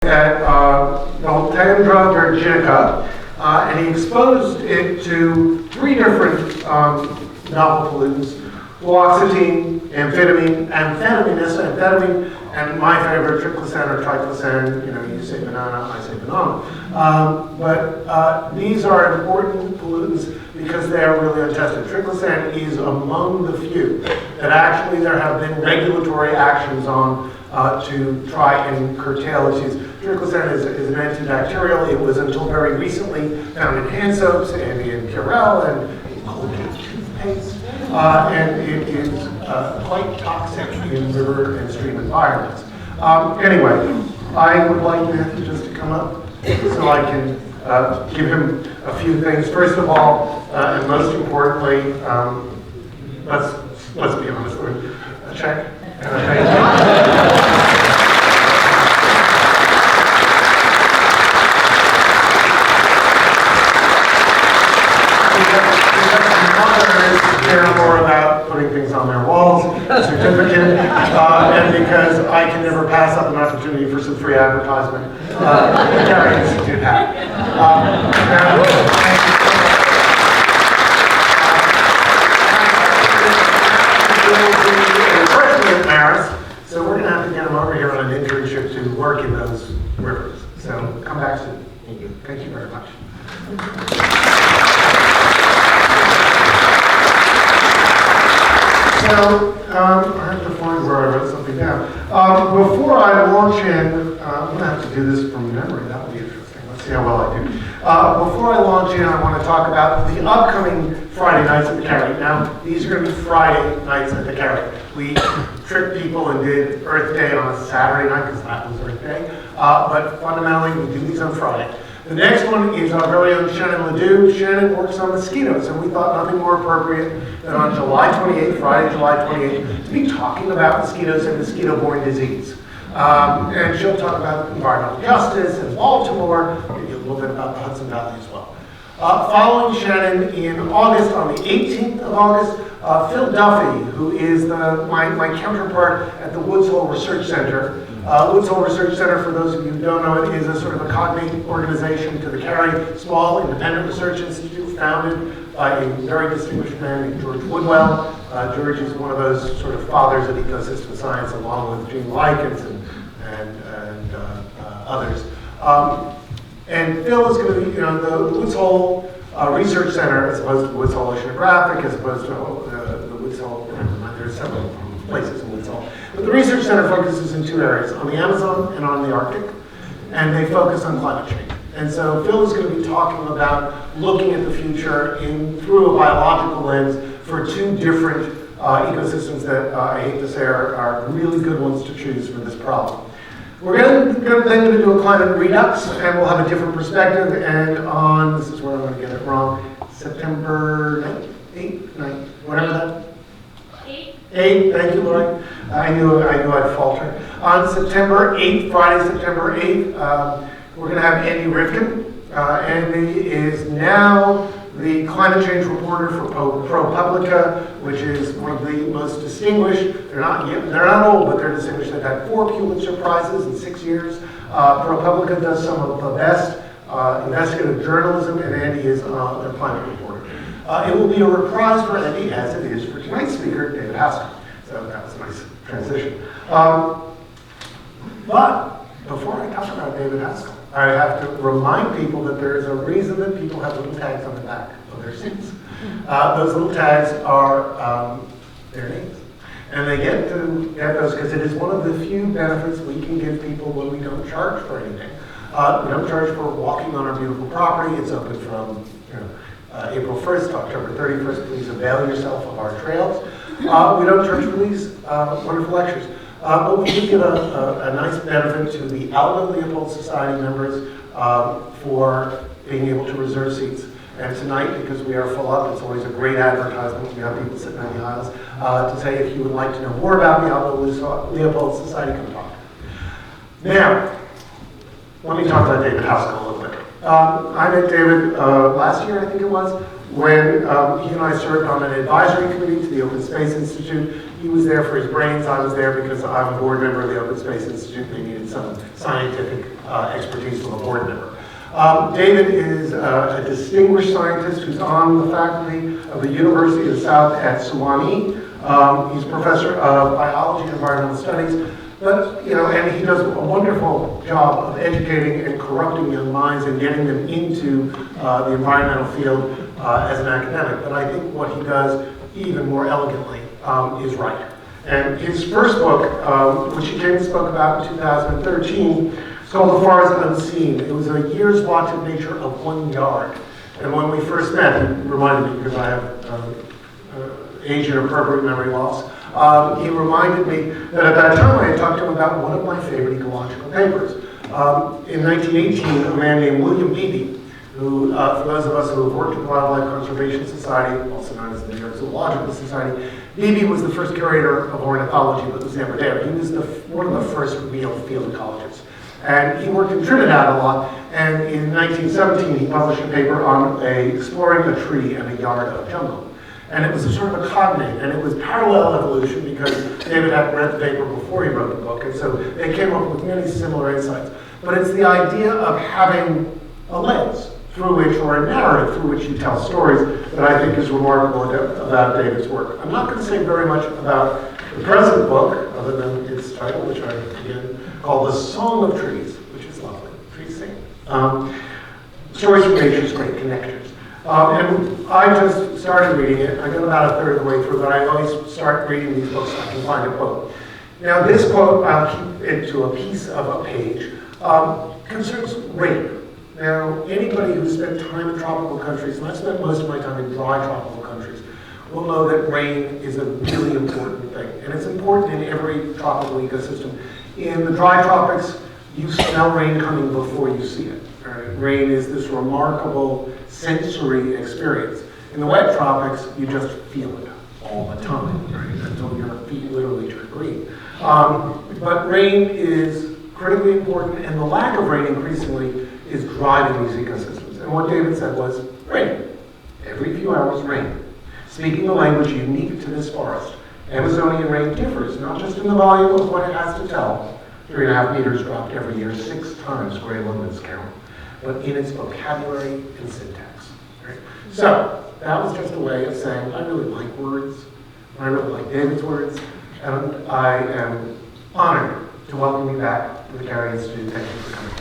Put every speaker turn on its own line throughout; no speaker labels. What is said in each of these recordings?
at the Tandra virginica, and he exposed it to three different novel pollutants: fluoxetine, amphetamine, and my favorite, triclosan or triclosan. You know, you say banana, I say banana. But these are important pollutants because they are really untested. Triclosan is among the few that actually there have been regulatory actions on to try and curtail its use. Triclosan is an antibacterial. It was until very recently found in hand soaps and in Purell and in Colgate toothpaste. And it is quite toxic in river and stream environments. Anyway, I would like Matthew just to come up so I can give him a few things. First of all, and most importantly, let's be honest, a check and a thank you. Care more about putting things on their walls, certificate, and because I can never pass up an opportunity for some free advertisement. The Carey Institute hat. Freshman at Maris, so we're going to have to get him over here on an internship to work in those rivers. So come back soon. Thank you very much. So, I have to find where I wrote something down. Before I launch in, I'm going to have to do this from memory. That would be interesting. Let's see how well I do. Before I launch in, I want to talk about the upcoming Friday nights at the Carey. Now, these are going to be Friday nights at the Carey. We tricked people and did Earth Day on a Saturday night because that was Earth Day. But fundamentally, we do these on Friday. The next one is our very own Shannon Ledoux. Shannon works on mosquitoes, and we thought nothing more appropriate than on July 28th, Friday, July 28th, to be talking about mosquitoes and mosquito-borne disease. And she'll talk about environmental justice in Baltimore, maybe a little bit about the Hudson Valley as well. Following Shannon in August, on the 18th of August, Phil Duffy, who is my counterpart at the Woods Hole Research Center. Woods Hole Research Center, for those of you who don't know it, is a sort of a cognate organization to the Carey, small independent research institute founded by a very distinguished man named George Woodwell. George is one of those sort of fathers of ecosystem science, along with Gene Likens and others. And Phil is going to be, the Woods Hole Research Center, as opposed to Woods Hole Oceanographic, as opposed to the Woods Hole, there's several places in Woods Hole. But the Research Center focuses in two areas, on the Amazon and on the Arctic, and they focus on climate change. And so Phil is going to be talking about looking at the future through a biological lens for two different ecosystems that I hate to say are really good ones to choose for this problem. We're then going to do a climate redux, and we'll have a different perspective. And on, this is where I'm going to get it wrong, September 8th, 9th, whatever that. 8, thank you, Lori. I knew I'd falter. On September 8th, Friday, September 8th, we're going to have Andy Rivkin. Andy is now the climate change reporter for ProPublica, which is one of the most distinguished. They're not old, but they're distinguished. They've had 4 Pulitzer Prizes in 6 years. ProPublica does some of the best investigative journalism, and Andy is their climate reporter. It will be a reprise for Andy, as it is for tonight's speaker, David Haskell. So that was a nice transition. But before I talk about David Haskell, I have to remind people that there is a reason that people have little tags on the back of their seats. Those little tags are their names. And they get those because it is one of the few benefits we can give people when we don't charge for anything. We don't charge for walking on our beautiful property. It's open from April 1st to October 31st. Please avail yourself of our trails. We don't charge for these wonderful lectures. But we do give a nice benefit to the Aldo Leopold Society members for being able to reserve seats. And tonight, because we are full up, it's always a great advertisement. We have people sitting on the aisles to say, if you would like to know more about the Aldo Leopold Society, come talk. Now, let me talk about David Haskell a little bit. I met David last year, I think it was, when he and I served on an advisory committee to the Open Space Institute. He was there for his brains. I was there because I'm a board member of the Open Space Institute. They needed some scientific expertise from a board member. David is a distinguished scientist who's on the faculty of the University of the South at Sewanee. He's a professor of biology and environmental studies. But, and he does a wonderful job of educating and corrupting young minds and getting them into the environmental field as an academic. But I think what he does even more elegantly is right. And his first book, which he came and spoke about in 2013, is called The Forest Unseen. It was a year's watch of nature of 1 yard. And when we first met, he reminded me, because I have age and appropriate memory loss, he reminded me that at that time I had talked to him about one of my favorite ecological papers. In 1918, a man named William Beebe, who, for those of us who have worked at the Wildlife Conservation Society, also known as the New York Zoological Society, Beebe was the first curator of ornithology, but was never there. He was one of the first real field ecologists. And he worked in Trinidad a lot, and in 1917 he published a paper on exploring a tree and a yard of jungle. And it was a sort of a cognate, and it was parallel evolution because David had read the paper before he wrote the book, and so they came up with many similar insights. But it's the idea of having a lens through which, or a narrative through which you tell stories, that I think is remarkable about David's work. I'm not going to say very much about the present book, other than its title, which I again call The Song of Trees, which is lovely. Trees sing. Stories from Nature's Great Connectors. And I just started reading it. I got about a third of the way through, but I always start reading these books so I can find a quote. Now, this quote, I'll keep it to a piece of a page, concerns rain. Now, anybody who's spent time in tropical countries, and I've spent most of my time in dry tropical countries, will know that rain is a really important thing. And it's important in every tropical ecosystem. In the dry tropics, you smell rain coming before you see it. Right? Rain is this remarkable sensory experience. In the wet tropics, you just feel it all the time, right? Until your feet literally turn green. But rain is critically important, and the lack of rain increasingly is driving these ecosystems. And what David said was, rain. Every few hours, rain. Speaking the language unique to this forest, Amazonian rain differs not just in the volume of what it has to tell, 3.5 meters dropped every year, 6 times Gray London's count, but in its vocabulary and syntax. Right? So, that was just a way of saying, I really like words, I really like David's words, and I am honored to welcome you back to the Carey Institute. Thank you for coming.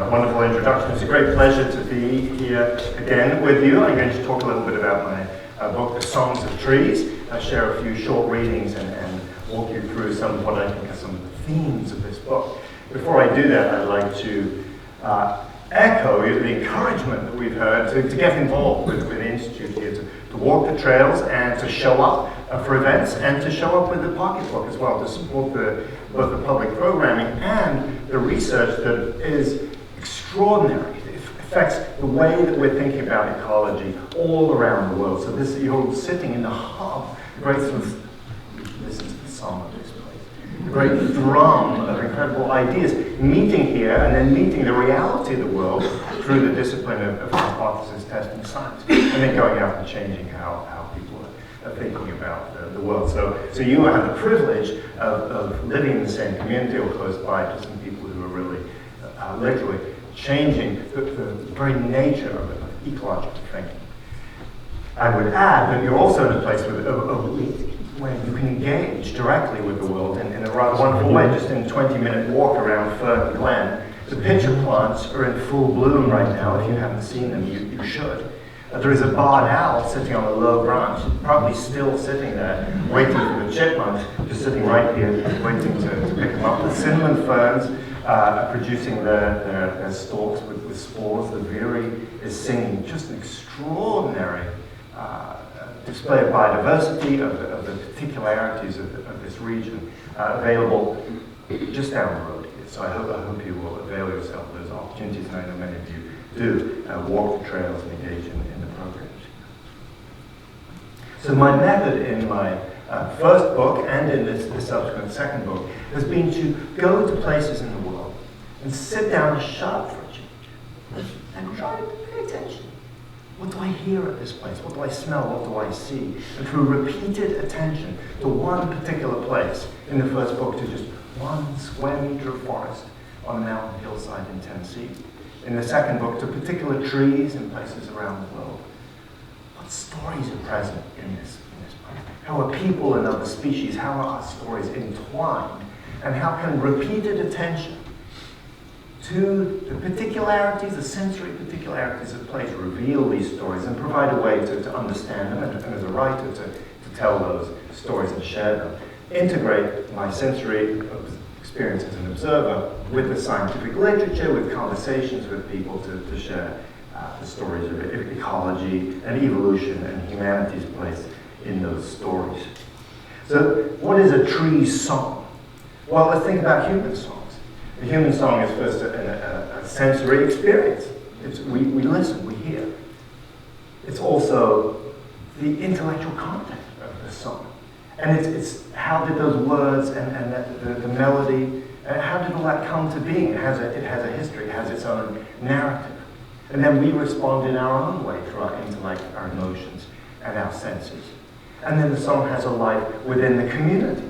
Wonderful introduction. It's a great pleasure to be here again with you. I'm going to talk a little bit about my book, The Songs of Trees. I'll share a few short readings and walk you through some of what I think are some of the themes of this book. Before I do that, I'd like to echo the encouragement that we've heard to get involved with the Institute here, to walk the trails and to show up for events and to show up with the pocketbook as well, to support both the public programming and the research that is extraordinary. It affects the way that we're thinking about ecology all around the world. So this, you're sitting in the heart, the great sort of, listen to the song of this place, the great drum of incredible ideas, meeting here and then meeting the reality of the world through the discipline of hypothesis testing science, and then going out and changing how people are thinking about the world. So you have the privilege of living in the same community or close by to some people who are really literally changing the very nature of ecological thinking. I would add that you're also in a place where you can engage directly with the world in a rather wonderful way. Just in a 20-minute walk around Fern Glen, the pitcher plants are in full bloom right now. If you haven't seen them, you should. There is a barred owl sitting on a low branch, probably still sitting there, waiting for the chipmunks, just sitting right here, waiting to pick them up. The cinnamon ferns are producing their stalks with spores. The veery is singing. Just an extraordinary display of biodiversity, of the particularities of this region, available just down the road here. So I hope you will avail yourself of those opportunities, and I know many of you do, walk the trails and engage in the programs. So my method in my first book and in this subsequent second book has been to go to places in the world and sit down and shut up for a change and try to pay attention. What do I hear at this place? What do I smell? What do I see? And through repeated attention to one particular place, in the first book to just 1 square meter of forest on a mountain hillside in Tennessee. In the second book to particular trees in places around the world. What stories are present in this place? How are people and other species, how are our stories entwined? And how can repeated attention to the particularities, the sensory particularities of place reveal these stories and provide a way to understand them and as a writer to tell those stories and share them. Integrate my sensory experience as an observer with the scientific literature, with conversations with people to share the stories of ecology and evolution and humanity's place in those stories. So what is a tree's song? Well, let's think about human songs. The human song is first a sensory experience. We listen, we hear. It's also the intellectual content of the song. And it's how did those words and the melody, and how did all that come to being? It has a history, it has its own narrative. And then we respond in our own way through our intellect, our emotions, and our senses. And then the song has a life within the community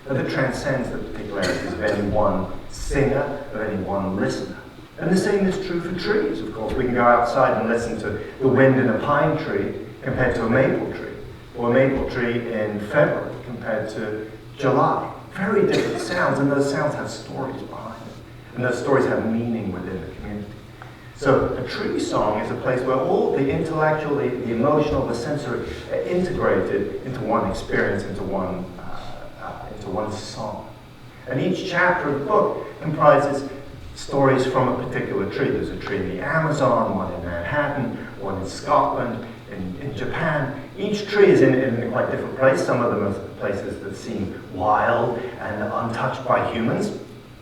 that transcends the particularities of any one singer, of any one listener. And the same is true for trees, of course. We can go outside and listen to the wind in a pine tree compared to a maple tree, or a maple tree in February compared to July. Very different sounds, and those sounds have stories behind them. And those stories have meaning within the community. So a tree song is a place where all the intellectual, the emotional, the sensory are integrated into one experience, into one song. And each chapter of the book comprises stories from a particular tree. There's a tree in the Amazon, one in Manhattan, one in Scotland, in Japan. Each tree is in a quite different place. Some of them are places that seem wild and untouched by humans.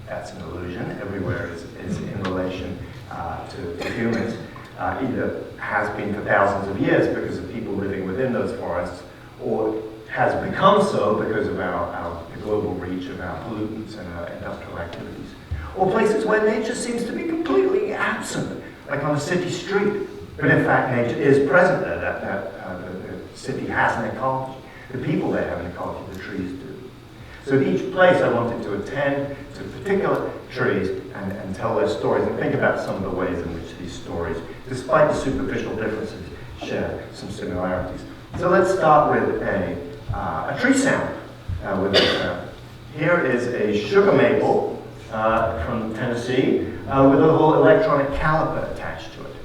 That's an illusion. Everywhere is in relation to humans. Either has been for thousands of years because of people living within those forests, or has become so because of the global reach of our pollutants and our industrial activities. Or places where nature seems to be completely absent, like on a city street. But in fact, nature is present there. The city has an ecology. The people there have an ecology, the trees do. So at each place I wanted to attend to particular trees and tell their stories and think about some of the ways in which these stories, despite the superficial differences, share some similarities. So let's start with a tree sound. Here is a sugar maple from Tennessee with a little electronic caliper attached to it.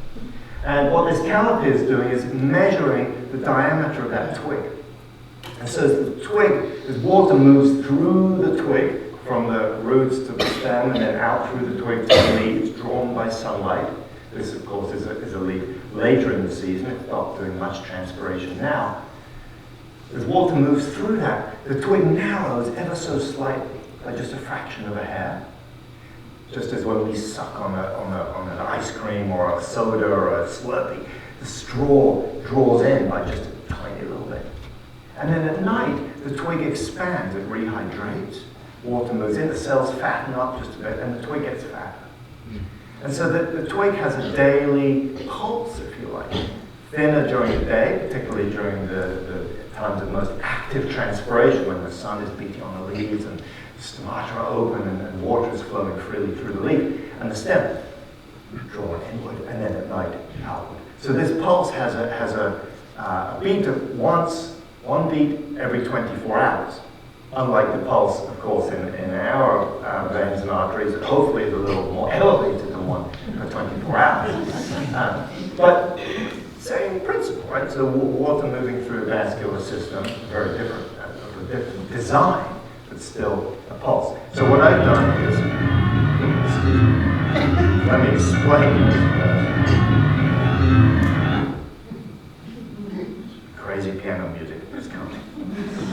And what this caliper is doing is measuring the diameter of that twig. And so as the twig, as water moves through the twig from the roots to the stem and then out through the twig to the leaf, it's drawn by sunlight. This, of course, is a leaf later in the season. It's not doing much transpiration now. As water moves through that, the twig narrows ever so slightly, by just a fraction of a hair. Just as when we suck on an ice cream or a soda or a Slurpee, the straw draws in by just a tiny little bit. And then at night, the twig expands, it rehydrates. Water moves in, the cells fatten up just a bit, and the twig gets fatter. And so the twig has a daily pulse, if you like. Thinner during the day, particularly during the times of most active transpiration, when the sun is beating on the leaves and the stomata are open and water is flowing freely through the leaf, and the stem drawn inward, and then at night outward. So this pulse has a beat of one beat every 24 hours. Unlike the pulse, of course, in our veins and arteries, that hopefully is a little more elevated than one for 24 hours. But same principle, right? So water moving through a vascular system, very different, of a different design, but still a pulse. So what I've done is, let me explain. Crazy piano music is coming.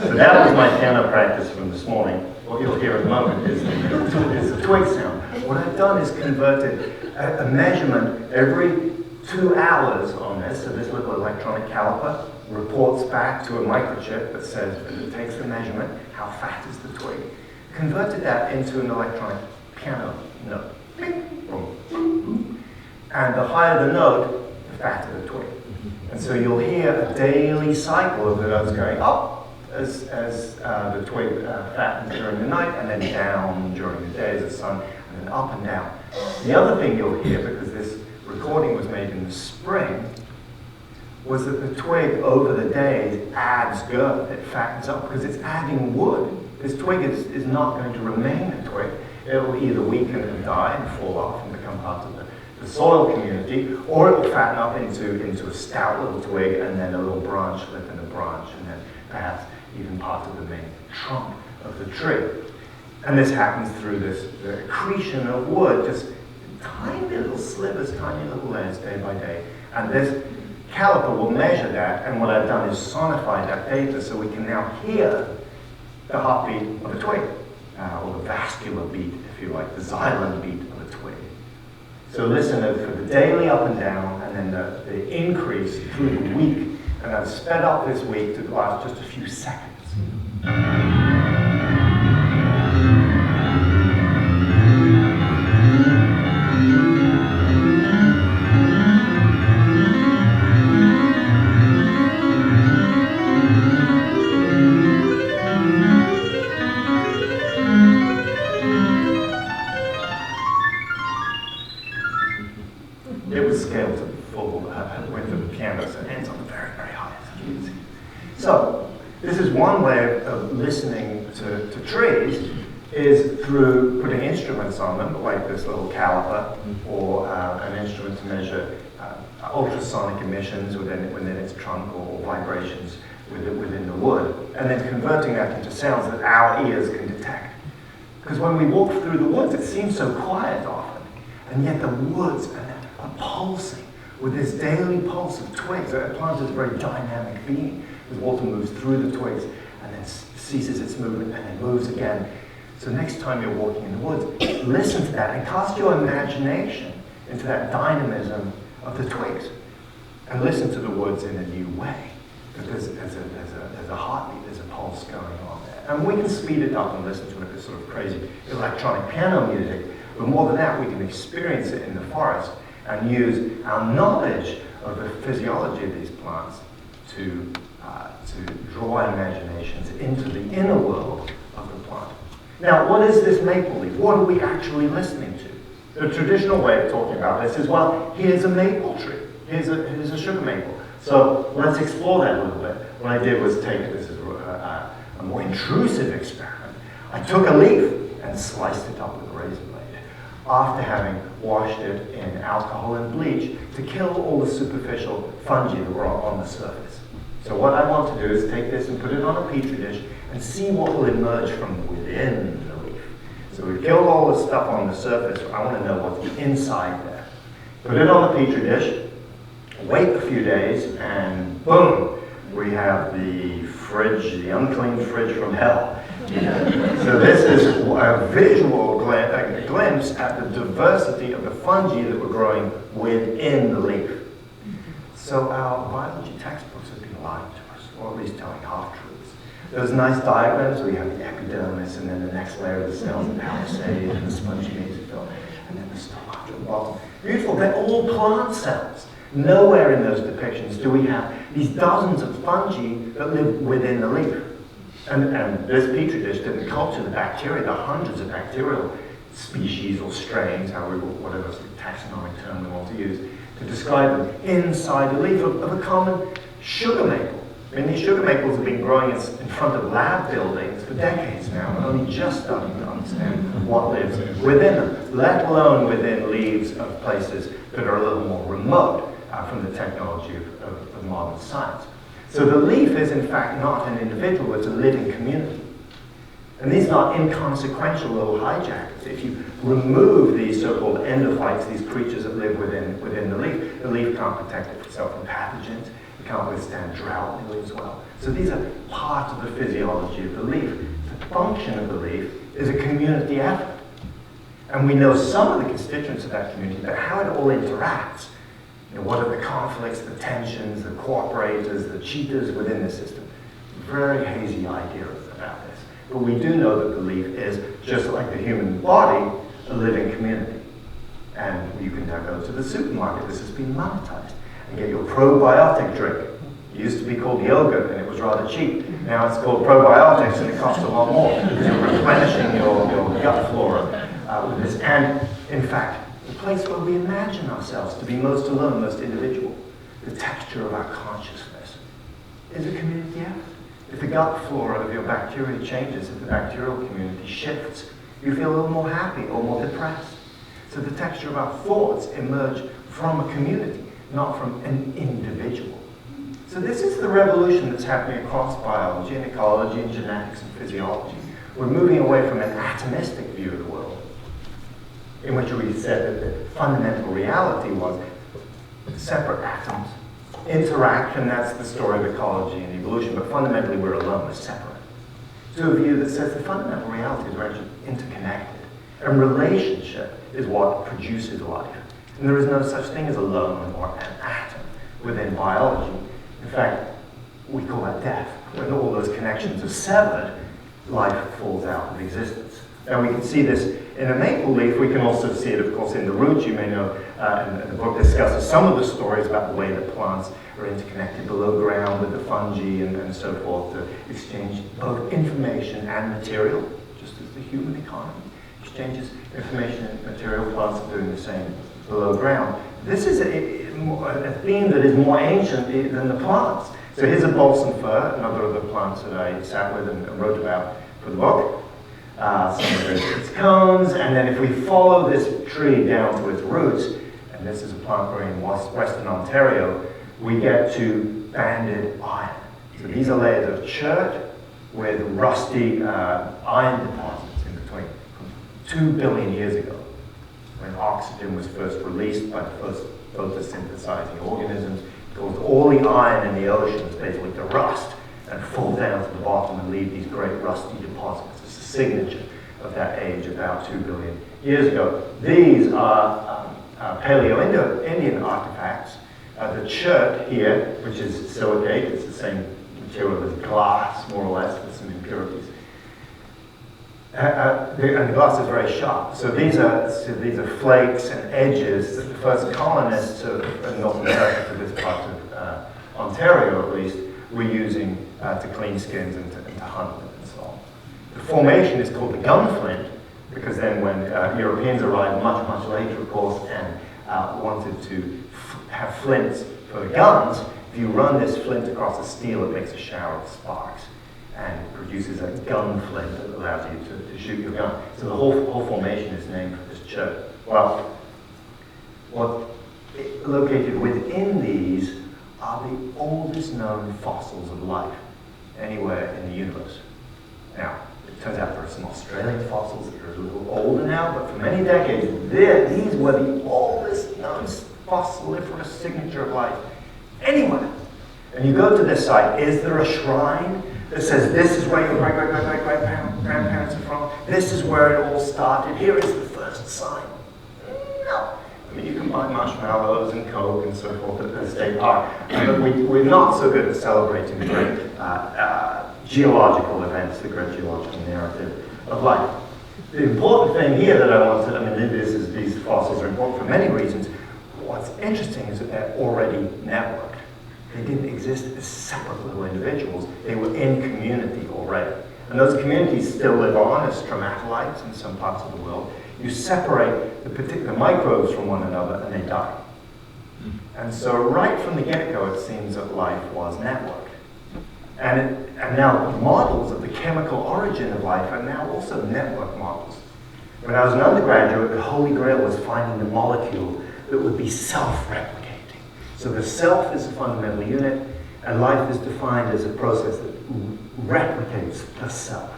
So that was my piano practice from this morning. What you'll hear in a moment is the twig sound. What I've done is converted a measurement every 2 hours on this, so this little electronic caliper reports back to a microchip that says, it takes the measurement, how fat is the twig, converted that into an electronic piano note. Bing, boom, boom, boom. And the higher the note, the fatter the twig. And so you'll hear a daily cycle of the notes going up as the twig fattens during the night, and then down during the day as the sun, and then up and down. The other thing you'll hear, because this recording was made in the spring, was that the twig over the days adds girth, it fattens up, because it's adding wood. This twig is not going to remain a twig. It will either weaken and die and fall off and become part of the soil community, or it will fatten up into a stout little twig and then a little branch within a branch, and then perhaps even part of the main trunk of the tree. And this happens through the accretion of wood, just tiny little slivers, tiny little layers, day by day. And this caliper will measure that, and what I've done is sonify that data so we can now hear the heartbeat of a twig, or the vascular beat, if you like, the xylem beat of a twig. So listen for the daily up and down, and then the increase through the week. And I've sped up this week to last just a few seconds. It was scaled to the full width of the piano, so it ends on the very, very high, as you can see. So, this is one way of listening to trees, is through putting instruments on them, like this little caliper, or an instrument to measure ultrasonic emissions within its trunk, or vibrations within the wood, and then converting that into sounds that our ears can detect. Because when we walk through the woods, it seems so quiet often, and yet the woods are pulsing with this daily pulse of twigs. A plant is a very dynamic being. The water moves through the twigs and then ceases its movement and then moves again. So next time you're walking in the woods, listen to that and cast your imagination into that dynamism of the twigs. And listen to the woods in a new way, because there's a heartbeat, there's a pulse going on there. And we can speed it up and listen to it as sort of crazy electronic piano music, but more than that, we can experience it in the forest and use our knowledge of the physiology of these plants to draw our imaginations into the inner world of the plant. Now, what is this maple leaf? What are we actually listening to? The traditional way of talking about this is, well, here's a maple tree. Here's a sugar maple. So let's explore that a little bit. What I did was take this as a more intrusive experiment. I took a leaf and sliced it up with a razor blade, after having washed it in alcohol and bleach to kill all the superficial fungi that were on the surface. So what I want to do is take this and put it on a petri dish and see what will emerge from within the leaf. So we've killed all the stuff on the surface. I want to know what's inside there. Put it on the petri dish, wait a few days, and boom, we have the fridge, the unclean fridge from hell. So this is a visual glimpse at the diversity of the fungi that were growing within the leaf. So our biology textbooks have been lying to us, or at least telling half-truths. Those nice diagrams where you have the epidermis, and then the next layer of the cells, the palisade, and the spongy mesophyll, and then the stomata at the bottom. Beautiful, they're all plant cells. Nowhere in those depictions do we have these dozens of fungi that live within the leaf. And this petri dish didn't culture the bacteria, the hundreds of bacterial species or strains, whatever taxonomic term we want to use, to describe them inside the leaf of a common sugar maple. I mean, these sugar maples have been growing in front of lab buildings for decades now, and only just starting to understand what lives within them, let alone within leaves of places that are a little more remote from the technology of modern science. So the leaf is, in fact, not an individual, it's a living community. And these are inconsequential little hijackers. If you remove these so-called endophytes, these creatures that live within the leaf can't protect itself from pathogens, it can't withstand drought really as well. So these are part of the physiology of the leaf. The function of the leaf is a community effort. And we know some of the constituents of that community, but how it all interacts What are the conflicts, the tensions, the cooperators, the cheaters within the system? Very hazy idea about this. But we do know that belief is, just like the human body, a living community. And you can now go to the supermarket, this has been monetized, and get your probiotic drink. It used to be called yogurt, and it was rather cheap. Now it's called probiotics, and it costs a lot more, because you're replenishing your gut flora with this. And, in fact, the place where we imagine ourselves to be most alone, most individual, the texture of our consciousness, is a community effort. If the gut flora of your bacteria changes, if the bacterial community shifts, you feel a little more happy or more depressed. So the texture of our thoughts emerge from a community, not from an individual. So this is the revolution that's happening across biology and ecology and genetics and physiology. We're moving away from an atomistic view of the world, in which we said that the fundamental reality was separate atoms, interaction, that's the story of ecology and evolution, but fundamentally we're alone, we're separate. To a view that says the fundamental reality is we're actually interconnected, and relationship is what produces life. And there is no such thing as alone or an atom within biology. In fact, we call that death. When all those connections are severed, life falls out of existence. Now we can see this in a maple leaf. We can also see it, of course, in the roots. You may know, and the book discusses some of the stories about the way that plants are interconnected below ground with the fungi and so forth to exchange both information and material, just as the human economy exchanges information and material. Plants are doing the same below ground. This is a theme that is more ancient than the plants. So here's a balsam fir, another of the plants that I sat with and wrote about for the book. Some of its cones, and then if we follow this tree down to its roots, and this is a plant growing in Western Ontario, we get to banded iron. So these are layers of chert with rusty iron deposits in between. From 2 billion years ago, when oxygen was first released by the first photosynthesizing organisms, it caused all the iron in the oceans basically to rust and fall down to the bottom and leave these great rusty deposits. It's a signature of that age about 2 billion years ago. These are Paleo-Indian artifacts. The chert here, which is silicate, it's the same material as glass, more or less, with some impurities. And the glass is very sharp. So these are flakes and edges that the first colonists of North America, to this part of Ontario at least, were using to clean skins and to hunt them and so on. The formation is called the gunflint, because then when Europeans arrived much, much later, of course, and wanted to have flints for guns, if you run this flint across the steel, it makes a shower of sparks and produces a gun flint that allows you to shoot your gun. So the whole formation is named for this chert. Well, located within these are the oldest known fossils of life anywhere in the universe. Now, it turns out there are some Australian fossils that are a little older now, but for many decades, these were the oldest known fossiliferous signature of life anywhere. And you go to this site, is there a shrine that says this is where your great-great-great-great-grandparents are from? This is where it all started. Here is the first sign. No. I mean, you can buy marshmallows and Coke and so forth at the state park, but we're not so good at celebrating the great geological events, the great geological narrative of life. The important thing here that I want to, these fossils are important for many reasons. What's interesting is that they're already networked. They didn't exist as separate little individuals. They were in community already. And those communities still live on as stromatolites in some parts of the world. You separate the particular microbes from one another and they die. And so right from the get-go, it seems that life was networked. And now the models of the chemical origin of life are now also network models. When I was an undergraduate, the holy grail was finding the molecule that would be self-replicating. So the self is a fundamental unit, and life is defined as a process that replicates the self.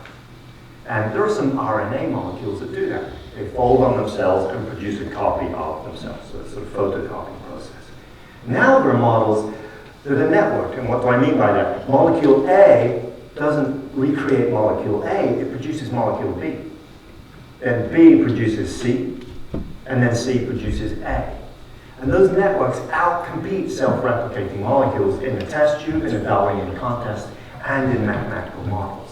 And there are some RNA molecules that do that. They fold on themselves and produce a copy of themselves, so it's a sort of photocopy process. Now there are models that are networked, and what do I mean by that? Molecule A doesn't recreate molecule A, it produces molecule B. Then B produces C, and then C produces A. And those networks outcompete self-replicating molecules in the test tube, in the Darwinian contest, and in mathematical models.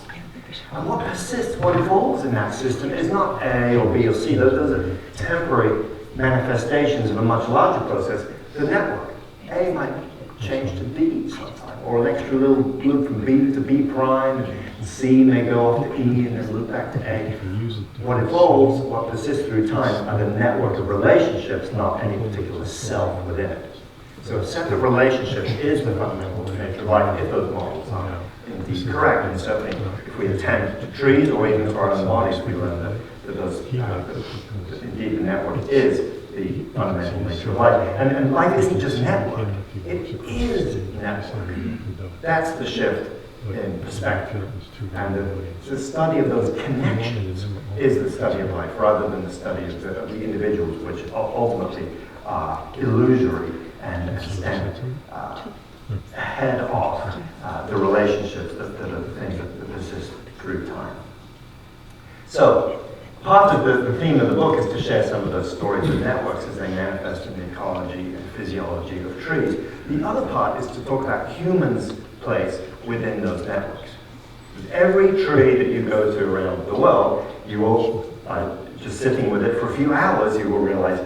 And what persists, what evolves in that system is not A or B or C. Those are temporary manifestations of a much larger process, the network. A might change to B sometime, or an extra little loop from B to B prime, and C may go off to E and then loop back to A. What evolves, what persists through time, are the network of relationships, not any particular self within it. So a set of relationships is the fundamental nature of life, if those models are indeed correct. And certainly, if we attend to trees or even to our own bodies, we learn that indeed the network is the fundamental nature of life. And life isn't just network, it is network. That's the shift in perspective. And the study of those connections is the study of life, rather than the study of the individuals, which ultimately are illusory and stand ahead of the relationships that are the things that persist through time. So, part of the theme of the book is to share some of those stories of networks as they manifest in the ecology and physiology of trees. The other part is to talk about humans' place within those networks. With every tree that you go to around the world, you will, just sitting with it for a few hours, you will realize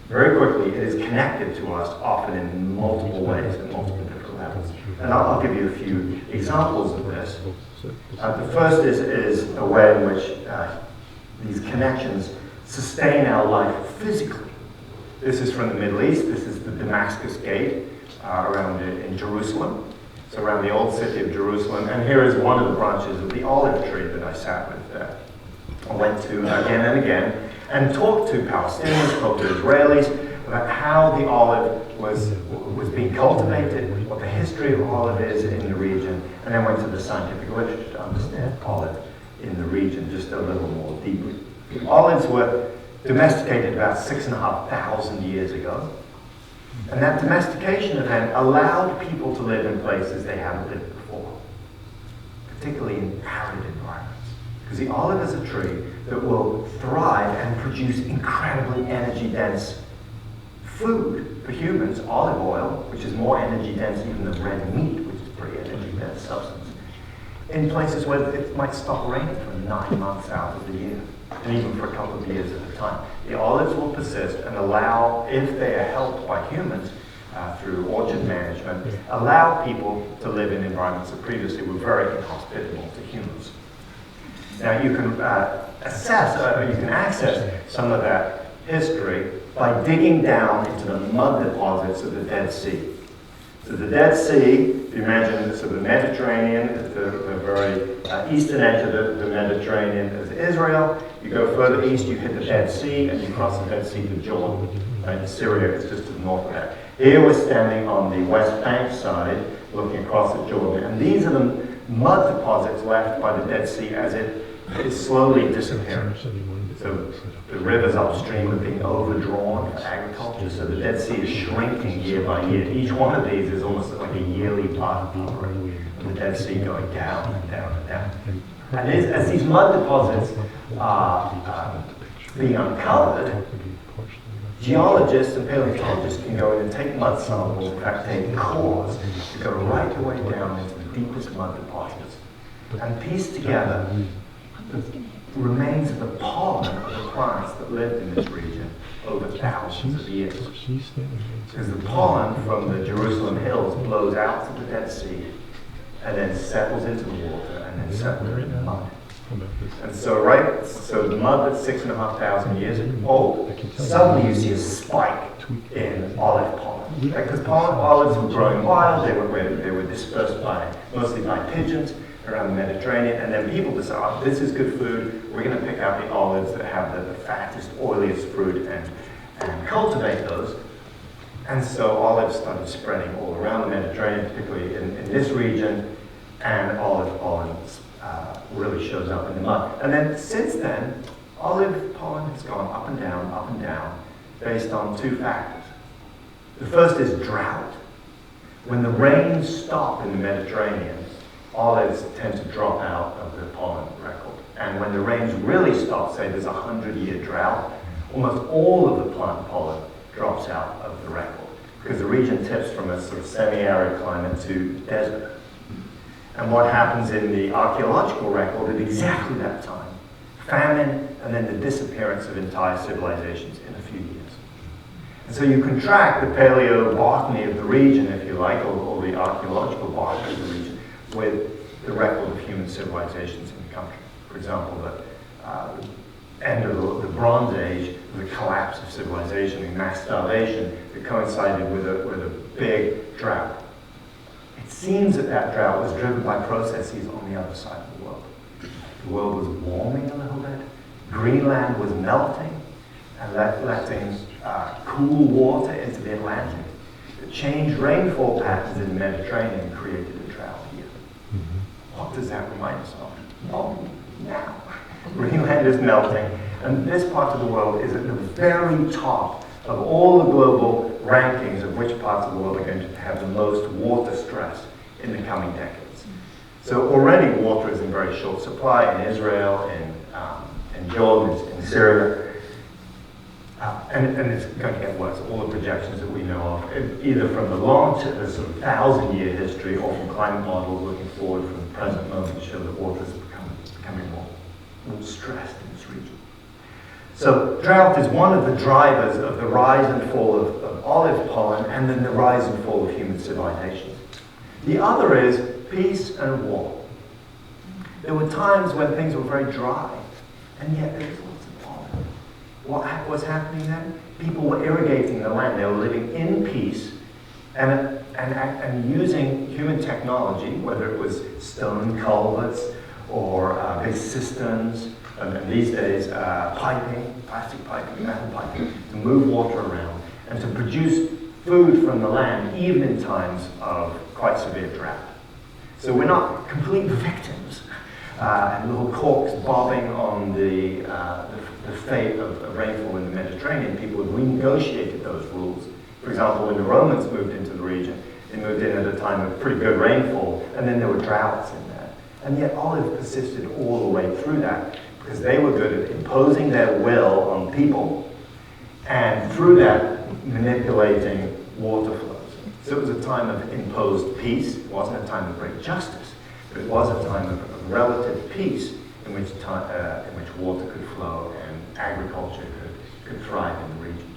very quickly it is connected to us, often in multiple ways, at multiple different levels. And I'll give you a few examples of this. The first is a way in which these connections sustain our life physically. This is from the Middle East. This is the Damascus Gate around in Jerusalem. So around the old city of Jerusalem. And here is one of the branches of the olive tree that I sat with there. I went to again and again and talked to Palestinians, talked to Israelis about how the olive was being cultivated, what the history of olive is in the region, and then went to the scientific literature to understand olive in the region just a little more deeply. Olives were domesticated about 6,500 years ago. And that domestication event allowed people to live in places they hadn't lived before, particularly in arid environments. Because the olive is a tree that will thrive and produce incredibly energy-dense food for humans, olive oil, which is more energy-dense even than red meat, which is a pretty energy-dense substance, in places where it might stop raining for 9 months out of the year, and even for a couple of years at a time. The olives will persist and allow, if they are helped by humans through orchard management, allow people to live in environments that previously were very inhospitable to humans. Now you can you can access some of that history by digging down into the mud deposits of the Dead Sea. So the Dead Sea, if you imagine the Mediterranean, the very eastern edge of the Mediterranean is Israel. You go further east, you hit the Dead Sea, and you cross the Dead Sea to Jordan. And Syria is just to the north of that. Here we're standing on the West Bank side, looking across at Jordan, and these are the mud deposits left by the Dead Sea as it is slowly disappearing. So the rivers upstream are being overdrawn for agriculture, so the Dead Sea is shrinking year by year. Each one of these is almost like a yearly part of the Dead Sea going down and down and down. And as these mud deposits are being uncovered, geologists and paleontologists can go in and take mud samples, in fact take cores, to go right the way down into the deepest mud deposits and piece together the remains of the pollen of the plants that lived in this region over thousands of years. Because the pollen from the Jerusalem hills blows out to the Dead Sea and then settles into the water and then settles in the mud. And so the mud that's 6,500 years old, suddenly you see a spike in olive pollen. Because olives were growing wild, they were dispersed mostly by pigeons around the Mediterranean, and then people decided, oh, this is good food, we're going to pick out the olives that have the fattest, oiliest fruit and cultivate those. And so olives started spreading all around the Mediterranean, particularly in this region, and olive pollen really shows up in the mud. And then since then, olive pollen has gone up and down, based on two factors. The first is drought. When the rains stop in the Mediterranean, olives tend to drop out of the pollen record. And when the rains really stop, say there's a 100-year drought, almost all of the plant pollen drops out of the record, because the region tips from a sort of semi-arid climate to desert. And what happens in the archaeological record at exactly that time? Famine, and then the disappearance of entire civilizations in a few years. And so you can track the paleobotany of the region, if you like, or the archaeological botany of the region, with the record of human civilizations in the country. For example, the end of the Bronze Age, the collapse of civilization and mass starvation that coincided with a big drought. It seems that that drought was driven by processes on the other side of the world. The world was warming a little bit. Greenland was melting and letting cool water into the Atlantic. The changed rainfall patterns in the Mediterranean created a drought here. What does that remind us of? Oh, now. Greenland is melting, and this part of the world is at the very top of all the global rankings of which parts of the world are going to have the most water stress in the coming decades. So already water is in very short supply in Israel, in Jordan, in Syria, and it's going to get worse. All the projections that we know of, either from the long term, the sort of 1,000-year history, or from climate models looking forward from the present moment, show that water is becoming more stressed in this region. So drought is one of the drivers of the rise and fall of olive pollen, and then the rise and fall of human civilizations. The other is peace and war. There were times when things were very dry, and yet there was lots of pollen. What was happening then? People were irrigating the land. They were living in peace and using human technology, whether it was stone culverts or big cisterns, and these days piping, plastic piping, metal piping, to move water around and to produce food from the land, even in times of quite severe drought. So we're not complete victims and little corks bobbing on the fate of rainfall in the Mediterranean. People have renegotiated those rules. For example, when the Romans moved into the region, they moved in at a time of pretty good rainfall, and then there were droughts in there. And yet olive persisted all the way through that, because they were good at imposing their will on people, and through that, manipulating water flows. So it was a time of imposed peace. It wasn't a time of great justice, but it was a time of relative peace in which water could flow and agriculture could thrive in the region.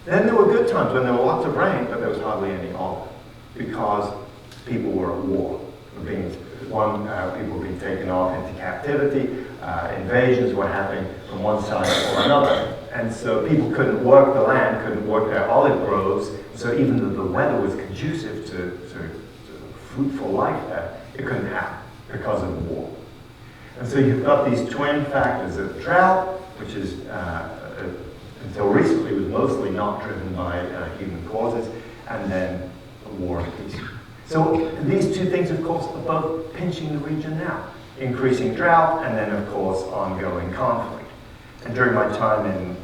Then there were good times when there were lots of rain, but there was hardly any olive, because people were at war. People were being taken off into captivity, invasions were happening from one side or another, and so people couldn't work the land, couldn't work their olive groves, so even though the weather was conducive to fruitful life there, it couldn't happen because of the war. And so you've got these twin factors of drought, which is, until recently, was mostly not driven by human causes, and then a war and peace. So these two things, of course, are both pinching the region now. Increasing drought, and then, of course, ongoing conflict. And during my time in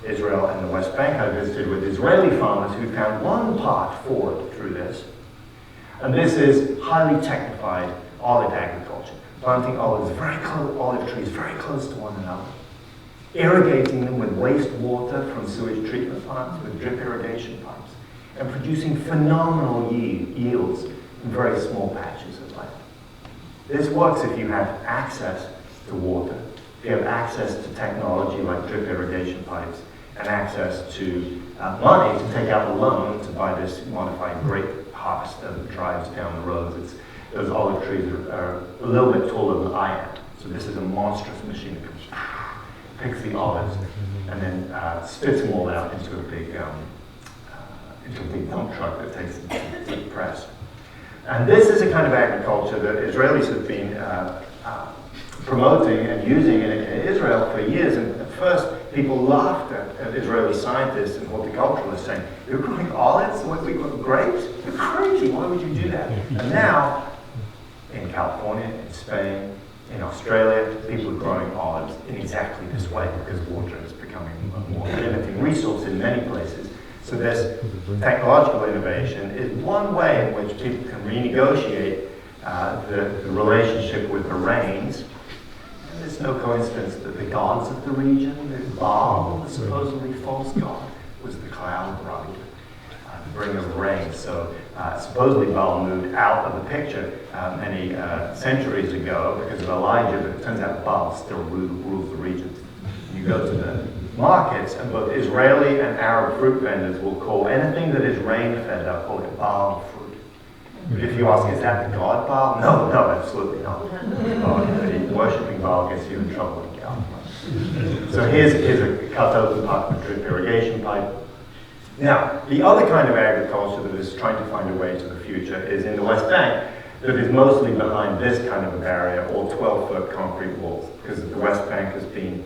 Israel and the West Bank, I visited with Israeli farmers who found one path forward through this. And this is highly technified olive agriculture. Planting olive trees very close to one another. Irrigating them with wastewater from sewage treatment plants, with drip irrigation pipes, and producing phenomenal yields in very small patches of land. This works if you have access to water, if you have access to technology like drip irrigation pipes, and access to money to take out a loan to buy this modified grape harvester that drives down the roads. Those olive trees are a little bit taller than I am, so this is a monstrous machine that comes, picks the olives, and then spits them all out into a big dump truck that takes them to the press. And this is a kind of agriculture that Israelis have been promoting and using in Israel for years. And at first, people laughed at Israeli scientists and horticulturalists saying, "You're growing olives? We grow grapes? You're crazy, why would you do that?" And now, in California, in Spain, in Australia, people are growing olives in exactly this way, because water is becoming a more limiting resource in many places. So this technological innovation is one way in which people can renegotiate the relationship with the rains. And it's no coincidence that the gods of the region, the Baal, the supposedly false god, was the cloud bride, the bringer of rain. So supposedly Baal moved out of the picture many centuries ago because of Elijah, but it turns out Baal still rules the region. You go to the markets, and both Israeli and Arab fruit vendors will call anything that is rain-fed, they'll call it Baal fruit. But if you ask, is that the god Baal? No, absolutely not. Worshipping Baal gets you in trouble in California. So here's a cut open part of a drip irrigation pipe. Now, the other kind of agriculture that is trying to find a way to the future is in the West Bank, that is mostly behind this kind of a barrier, or 12-foot concrete walls, because the West Bank has been,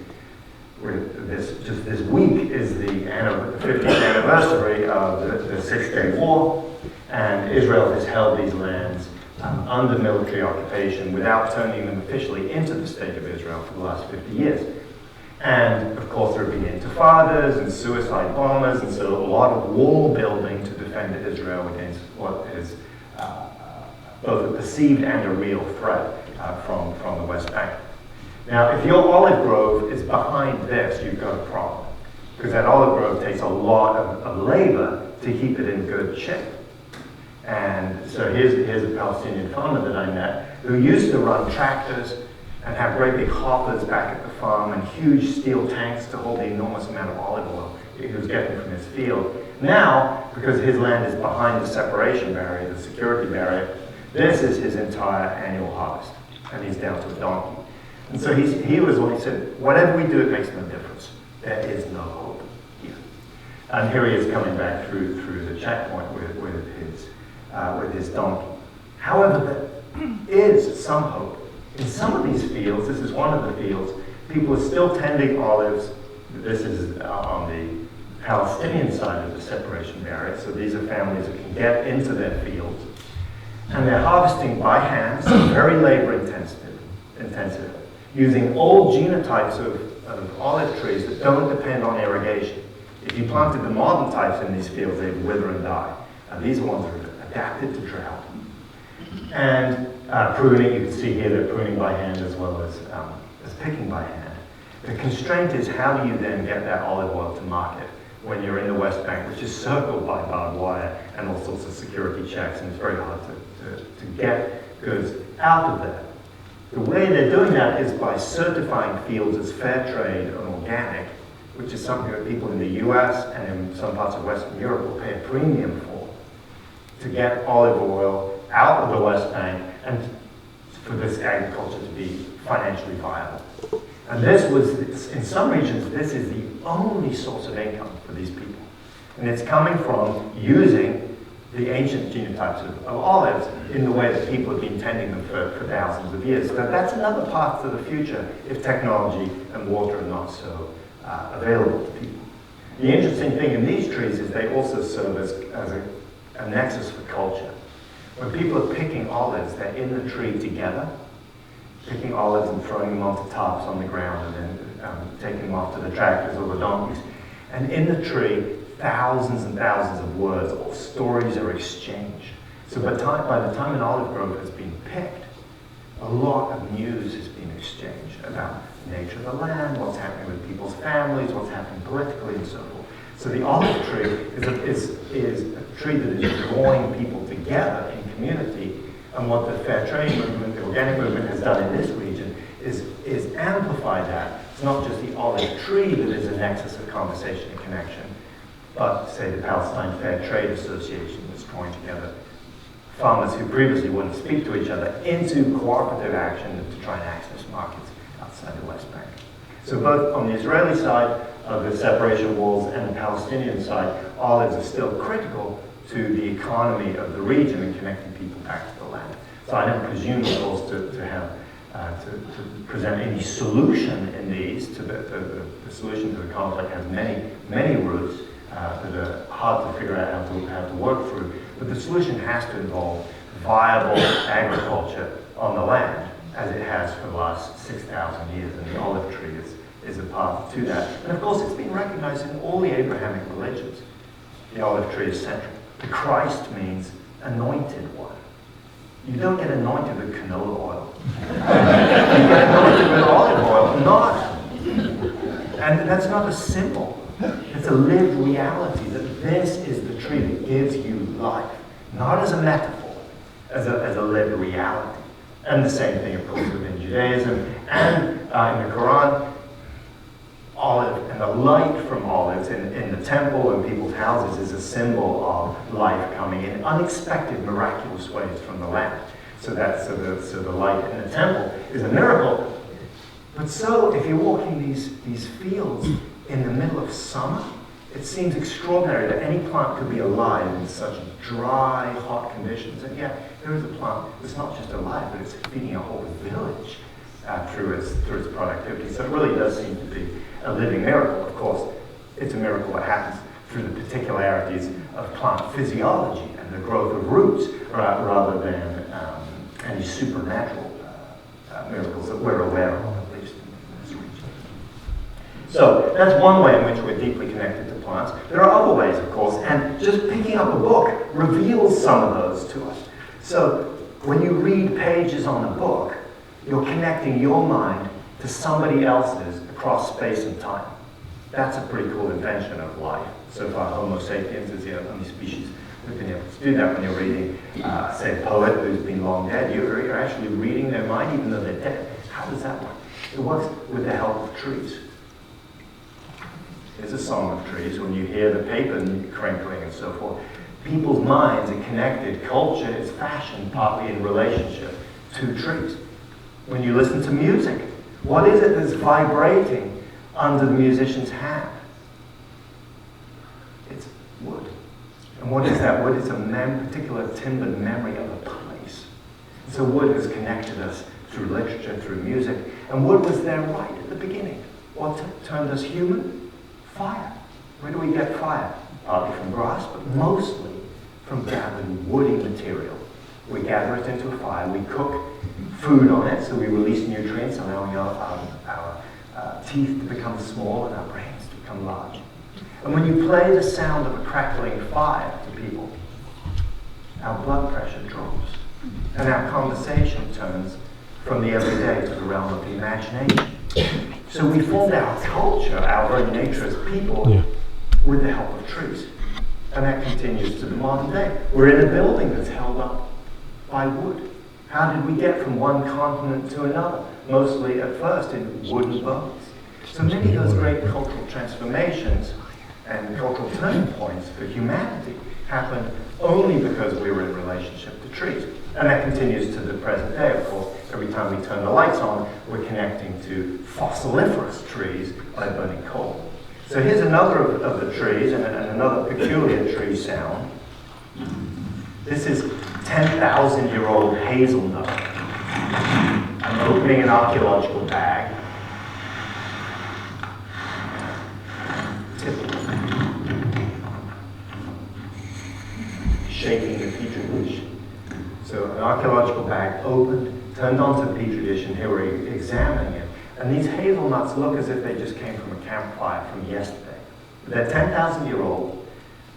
just this week is the 50th anniversary of the Six-Day War, and Israel has held these lands under military occupation without turning them officially into the State of Israel for the last 50 years. And of course there have been intifadas and suicide bombers, and so a lot of wall building to defend Israel against what is both a perceived and a real threat from the West Bank. Now, if your olive grove is behind this, you've got a problem, because that olive grove takes a lot of labor to keep it in good shape. And so here's a Palestinian farmer that I met who used to run tractors and have great big hoppers back at the farm and huge steel tanks to hold the enormous amount of olive oil he was getting from his field. Now, because his land is behind the separation barrier, the security barrier, this is his entire annual harvest, and he's down to a donkey. And so he said, whatever we do, it makes no difference. There is no hope here. And here he is coming back through the checkpoint with his donkey. However, there is some hope. In some of these fields, this is one of the fields, people are still tending olives. This is on the Palestinian side of the separation barrier, so these are families that can get into their fields. And they're harvesting by hand, so very labor intensive, using old genotypes of olive trees that don't depend on irrigation. If you planted the modern types in these fields, they'd wither and die. These ones are adapted to drought. And pruning, you can see here they're pruning by hand as well as picking by hand. The constraint is, how do you then get that olive oil to market when you're in the West Bank, which is circled by barbed wire and all sorts of security checks, and it's very hard to get goods out of there. The way they're doing that is by certifying fields as fair trade and organic, which is something that people in the US and in some parts of Western Europe will pay a premium for, to get olive oil out of the West Bank and for this agriculture to be financially viable. And this was, in some regions, this is the only source of income for these people. And it's coming from using the ancient genotypes of olives in the way that people have been tending them for thousands of years. So that's another path to the future if technology and water are not so available to people. The interesting thing in these trees is they also serve as a nexus for culture. When people are picking olives, they're in the tree together, picking olives and throwing them onto tops on the ground, and then taking them off to the tractors or the donkeys. And in the tree, thousands and thousands of words or stories are exchanged. So by the time an olive grove has been picked, a lot of news has been exchanged about the nature of the land, what's happening with people's families, what's happening politically, and so forth. So the olive tree is a tree that is drawing people together in community. And what the fair trade movement, the organic movement, has done in this region is amplify that. It's not just the olive tree that is a nexus of conversation and connection, but say the Palestine Fair Trade Association that's drawing together farmers who previously wouldn't speak to each other into cooperative action to try and access markets outside the West Bank. So both on the Israeli side of the separation walls and the Palestinian side, olives are still critical to the economy of the region and connecting people back to the land. So I don't presume, of course, to present any solution in these. The solution to the conflict has many roots that are hard to figure out how to work through. But the solution has to involve viable agriculture on the land, as it has for the last 6,000 years, and the olive tree is a path to that. And of course, it's been recognized in all the Abrahamic religions. The olive tree is central. The Christ means anointed one. You don't get anointed with canola oil. You get anointed with olive oil, not. And that's not a symbol. It's a lived reality that this is the tree that gives you life, not as a metaphor, as a lived reality. And the same thing, of course, within Judaism and in the Quran. Olive and the light from olives in the temple and people's houses is a symbol of life coming in unexpected, miraculous ways from the land. So the light in the temple is a miracle. But so if you're walking these fields in the middle of summer, it seems extraordinary that any plant could be alive in such dry, hot conditions. And yet, there is a plant that's not just alive, but it's feeding a whole village through its productivity. So it really does seem to be a living miracle. Of course, it's a miracle that happens through the particularities of plant physiology and the growth of roots, rather than any supernatural miracles that we're aware of, at least in this region. So that's one way in which we're deeply connected to plants. There are other ways, of course, and just picking up a book reveals some of those to us. So when you read pages on a book, you're connecting your mind to somebody else's across space and time. That's a pretty cool invention of life. So far, Homo sapiens is the only species who've been able to do that. When you're reading, say, a poet who's been long dead, you're actually reading their mind even though they're dead. How does that work? It works with the help of trees. There's a song of trees. When you hear the paper crinkling and so forth, people's minds are connected. Culture is fashioned partly in relationship to trees. When you listen to music, what is it that's vibrating under the musician's hand? It's wood. And what is that wood? It's a particular timbered memory of a place. So wood has connected us through literature, through music. And wood was there right at the beginning. What turned us human? Fire. Where do we get fire? Partly from grass, but mostly from gathering woody material. We gather it into a fire, we cook food on it, so we release nutrients, allowing our teeth to become small and our brains to become large. And when you play the sound of a crackling fire to people, our blood pressure drops. And our conversation turns from the everyday to the realm of the imagination. So we formed our culture, our very nature as people, with the help of trees. And that continues to the modern day. We're in a building that's held up by wood. How did we get from one continent to another? Mostly at first in wooden boats. So many of those great cultural transformations and cultural turning points for humanity happened only because we were in relationship to trees. And that continues to the present day, of course. Every time we turn the lights on, we're connecting to fossiliferous trees by burning coal. So here's another of the trees, and another peculiar tree sound. This is 10,000-year-old hazelnut. I'm opening an archaeological bag. Shaking the petri dish. So an archaeological bag opened, turned onto the petri dish, and here we're examining it. And these hazelnuts look as if they just came from a campfire from yesterday. They're 10,000-year-old.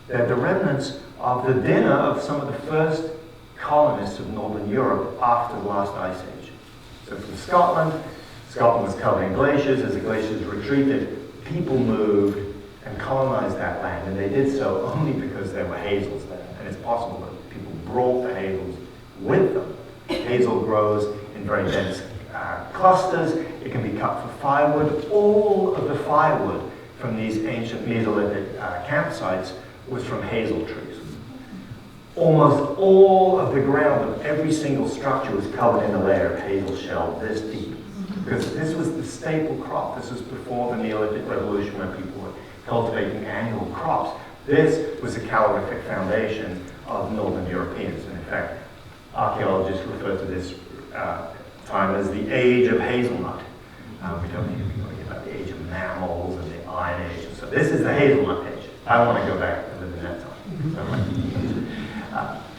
They're the remnants of the dinner of some of the first colonists of Northern Europe after the last ice age. So from Scotland was covered in glaciers. As the glaciers retreated, people moved and colonized that land, and they did so only because there were hazels there. And it's possible that people brought the hazels with them. Hazel grows in very dense clusters. It can be cut for firewood. All of the firewood from these ancient Mesolithic campsites was from hazel trees. Almost all of the ground of every single structure was covered in a layer of hazel shell this deep. Because this was the staple crop. This was before the Neolithic Revolution, when people were cultivating annual crops. This was the calorific foundation of Northern Europeans. And in fact, archaeologists refer to this time as the age of hazelnut. We don't need to be talking about the age of mammals and the Iron Age. So this is the hazelnut age. I want to go back and live in that time.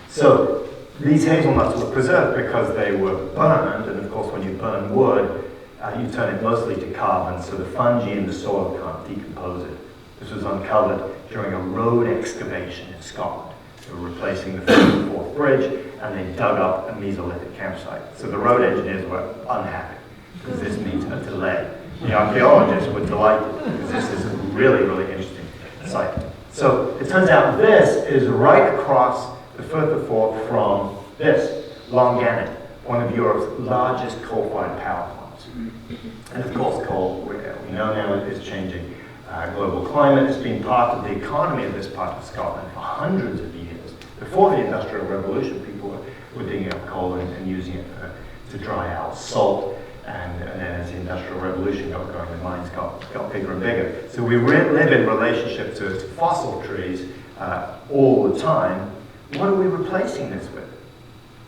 So these hazelnuts were preserved because they were burned, and of course when you burn wood, you turn it mostly to carbon, so the fungi in the soil can't decompose it. This was uncovered during a road excavation in Scotland. They were replacing the First and Fourth Bridge, and they dug up a Mesolithic campsite. So the road engineers were unhappy, because this means a delay. The archaeologists were delighted, because this is really, really interesting site. So it turns out this is right across the Firth of Forth from this, Longannon, one of Europe's largest coal-fired power plants. And of course, coal, we know now, is changing global climate. It's been part of the economy of this part of Scotland for hundreds of years. Before the Industrial Revolution, people were digging up coal and using it to dry out salt. And then as the Industrial Revolution got going, the mines got bigger and bigger. So we live in relationship to fossil trees all the time. What are we replacing this with?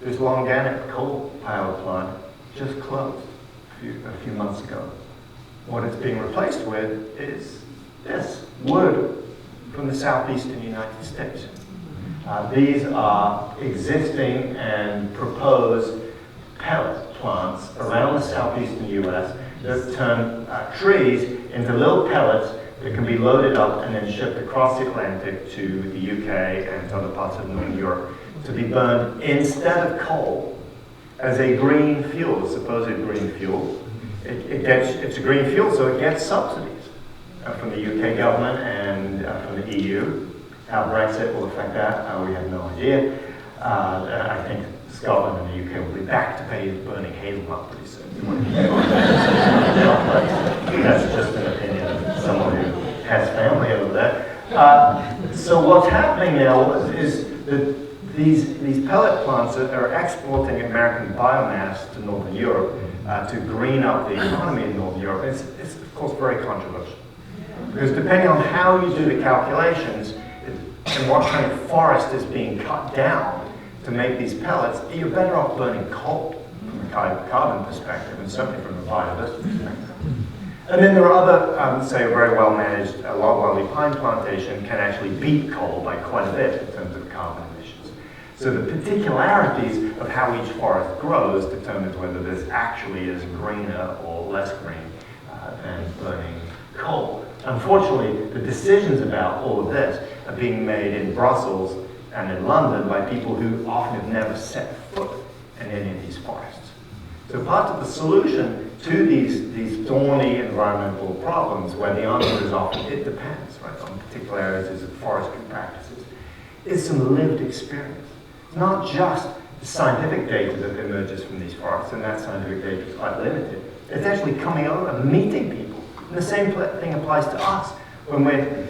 This Longannon coal power plant just closed a few months ago. What it's being replaced with is this, wood from the southeastern United States. These are existing and proposed pellet plants around the southeastern US that turn trees into little pellets that can be loaded up and then shipped across the Atlantic to the UK and to other parts of Northern Europe to be burned instead of coal as a green fuel, a supposed green fuel. It's a green fuel, so it gets subsidies from the UK government and from the EU. How Brexit will affect that, we have no idea. I think Scotland and the UK will be back to pay burning hazelnut pretty soon. That's just an opinion of someone who has family over there. So what's happening now is that these pellet plants are exporting American biomass to Northern Europe to green up the economy in Northern Europe. It's of course very controversial. Because depending on how you do the calculations and what kind of forest is being cut down to make these pellets, you're better off burning coal from a carbon perspective and certainly from a biologist perspective. And then there are other, say, a very well-managed log-welly pine plantation can actually beat coal by quite a bit in terms of carbon emissions. So the particularities of how each forest grows determines whether this actually is greener or less green than burning coal. Unfortunately, the decisions about all of this are being made in Brussels and in London by people who often have never set foot in any of these forests. So part of the solution to these thorny environmental problems, where the answer is often, it depends, right, on particularities of forestry practices, is some lived experience. It's not just the scientific data that emerges from these forests, and that scientific data is quite limited. It's actually coming over and meeting people. And the same thing applies to us when we're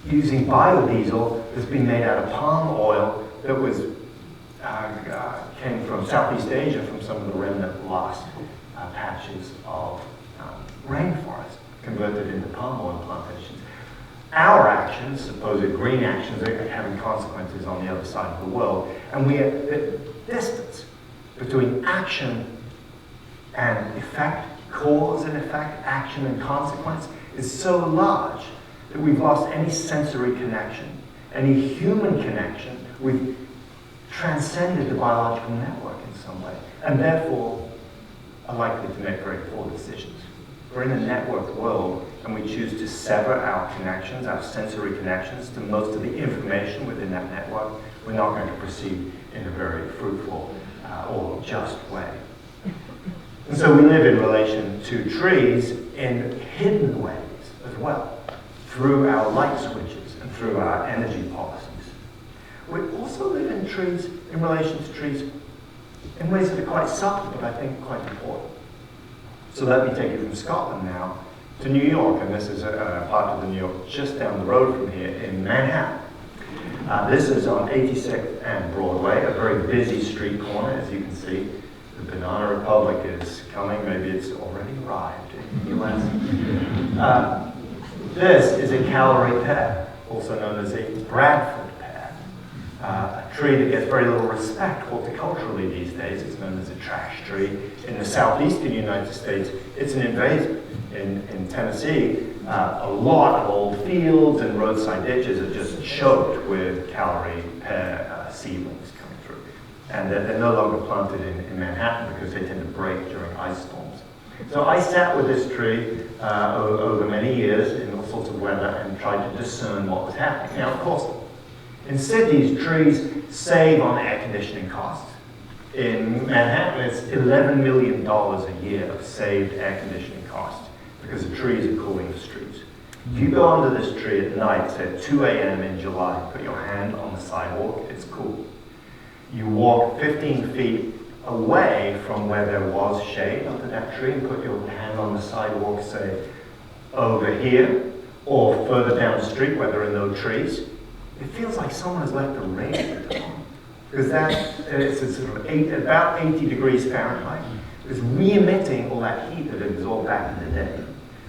using biodiesel that's been made out of palm oil that was came from Southeast Asia, from some of the remnant lost patches of rainforest converted into palm oil plantations. Our actions, supposed green actions, are having consequences on the other side of the world, and the distance between action and effect, cause and effect, action and consequence, is so large that we've lost any sensory connection, any human connection. We've transcended the biological network in some way, and therefore are likely to make very poor decisions. We're in a networked world, and we choose to sever our connections, our sensory connections, to most of the information within that network. We're not going to proceed in a very fruitful or just way. And so we live in relation to trees in hidden ways as well, through our light switches and through our energy policies. We also live in trees, in relation to trees, in ways that are quite subtle, but I think quite important. So let me take you from Scotland now to New York, and this is a part of the New York just down the road from here in Manhattan. This is on 86th and Broadway, a very busy street corner, as you can see. The Banana Republic is coming, maybe it's already arrived in the US. This is a Callery pear, also known as a Bradford pear, a tree that gets very little respect horticulturally these days. It's known as a trash tree. In the southeastern United States, it's an invasion. In Tennessee, a lot of old fields and roadside ditches are just choked with Callery pear seedlings coming through. And they're no longer planted in Manhattan because they tend to break during ice storms. So I sat with this tree over many years in all sorts of weather and tried to discern what was happening. Now, of course, in cities, trees save on air conditioning costs. In Manhattan, it's $11 million a year of saved air conditioning costs because the trees are cooling the streets. If you go under this tree at night, say at 2 a.m. in July, put your hand on the sidewalk, it's cool. You walk 15 feet away from where there was shade under that tree and put your hand on the sidewalk, say over here, or further down the street where there are no trees, it feels like someone has left a radiator on. Because it's a sort of about 80 degrees Fahrenheit. It's re-emitting all that heat that it absorbed back in the day.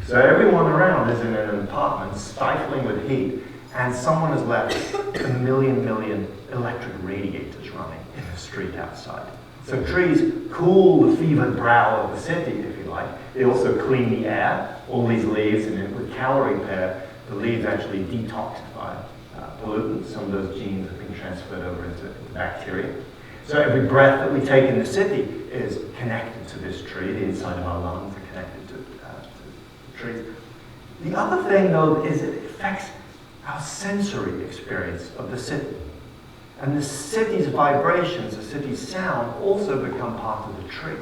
So everyone around is in an apartment stifling with heat, and someone has left a million electric radiators running in the street outside. So trees cool the fevered brow of the city, if you like. They also clean the air. All these leaves, and with calorie pair, the leaves actually detoxify pollutants. Some of those genes have been transferred over into bacteria. So every breath that we take in the city is connected to this tree. The inside of our lungs are connected to the trees. The other thing, though, is it affects our sensory experience of the city. And the city's vibrations, the city's sound, also become part of the tree.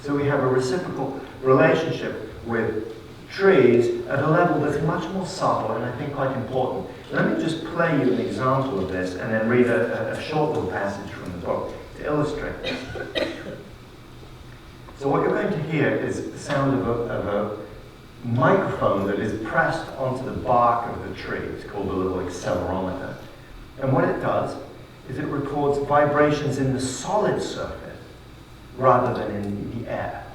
So we have a reciprocal relationship with trees at a level that's much more subtle and I think quite important. Let me just play you an example of this and then read a short little passage from the book to illustrate this. So what you're going to hear is the sound of a microphone that is pressed onto the bark of the tree. It's called a little accelerometer. And what it does is it records vibrations in the solid surface rather than in the air.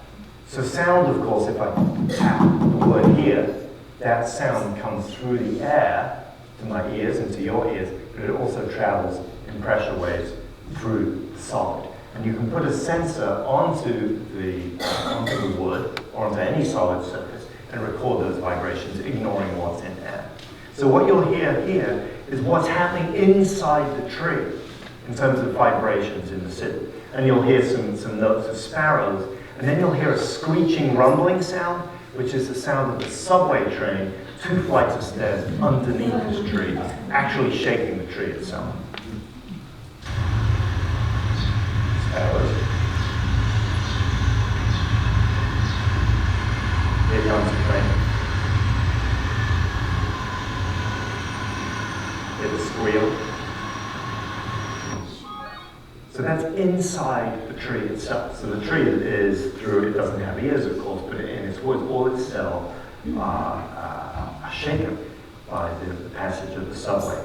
So sound, of course, if I tap the word here, that sound comes through the air to my ears and to your ears, but it also travels in pressure waves through the solid. And you can put a sensor onto the wood or onto any solid surface and record those vibrations, ignoring what's in air. So what you'll hear here is what's happening inside the tree in terms of vibrations in the city. And you'll hear some notes of sparrows, and then you'll hear a screeching, rumbling sound, which is the sound of the subway train 2 flights of stairs underneath this tree, actually shaking the tree itself. Sparrows. Here comes the train. Hear the squeal. So that's inside the tree itself. So the tree is through, it doesn't have ears, of course, but in its woods, all its cells are shaken by the passage of the subway.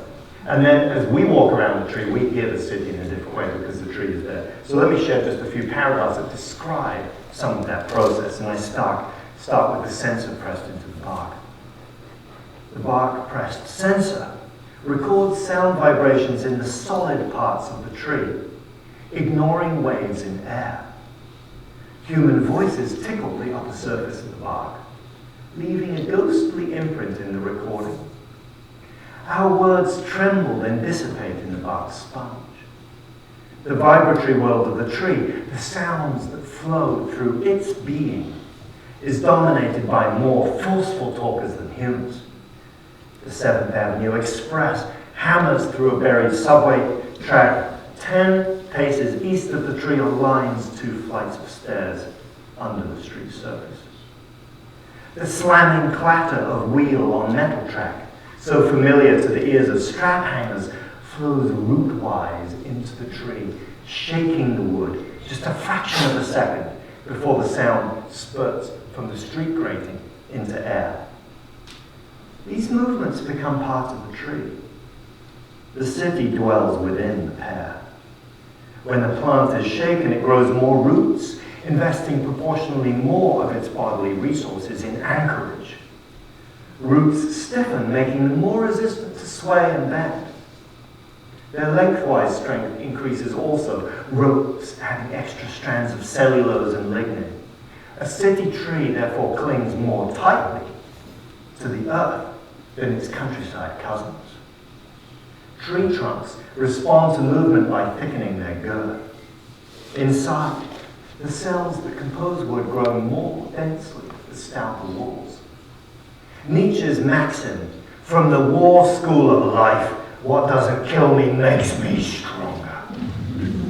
And then as we walk around the tree, we hear the city in a different way because the tree is there. So let me share just a few paragraphs that describe some of that process. And I start with the sensor pressed into the bark. The bark pressed sensor records sound vibrations in the solid parts of the tree, ignoring waves in air. Human voices tickle the upper surface of the bark, leaving a ghostly imprint in the recording. Our words tremble and dissipate in the bark sponge. The vibratory world of the tree, the sounds that flow through its being, is dominated by more forceful talkers than humans. The 7th Avenue Express hammers through a buried subway track 10 paces east of the tree on lines 2 flights of stairs under the street surface. The slamming clatter of wheel on metal track, so familiar to the ears of strap hangers, flows root-wise into the tree, shaking the wood just a fraction of a second before the sound spurts from the street grating into air. These movements become part of the tree. The city dwells within the pair. When the plant is shaken, it grows more roots, investing proportionally more of its bodily resources in anchorage. Roots stiffen, making them more resistant to sway and bend. Their lengthwise strength increases also, ropes adding extra strands of cellulose and lignin. A city tree therefore clings more tightly to the earth than its countryside cousins. Tree trunks respond to movement by thickening their girth. Inside, the cells that compose wood grow more densely the stouter walls. Nietzsche's maxim, "From the war school of life, what doesn't kill me makes me stronger,"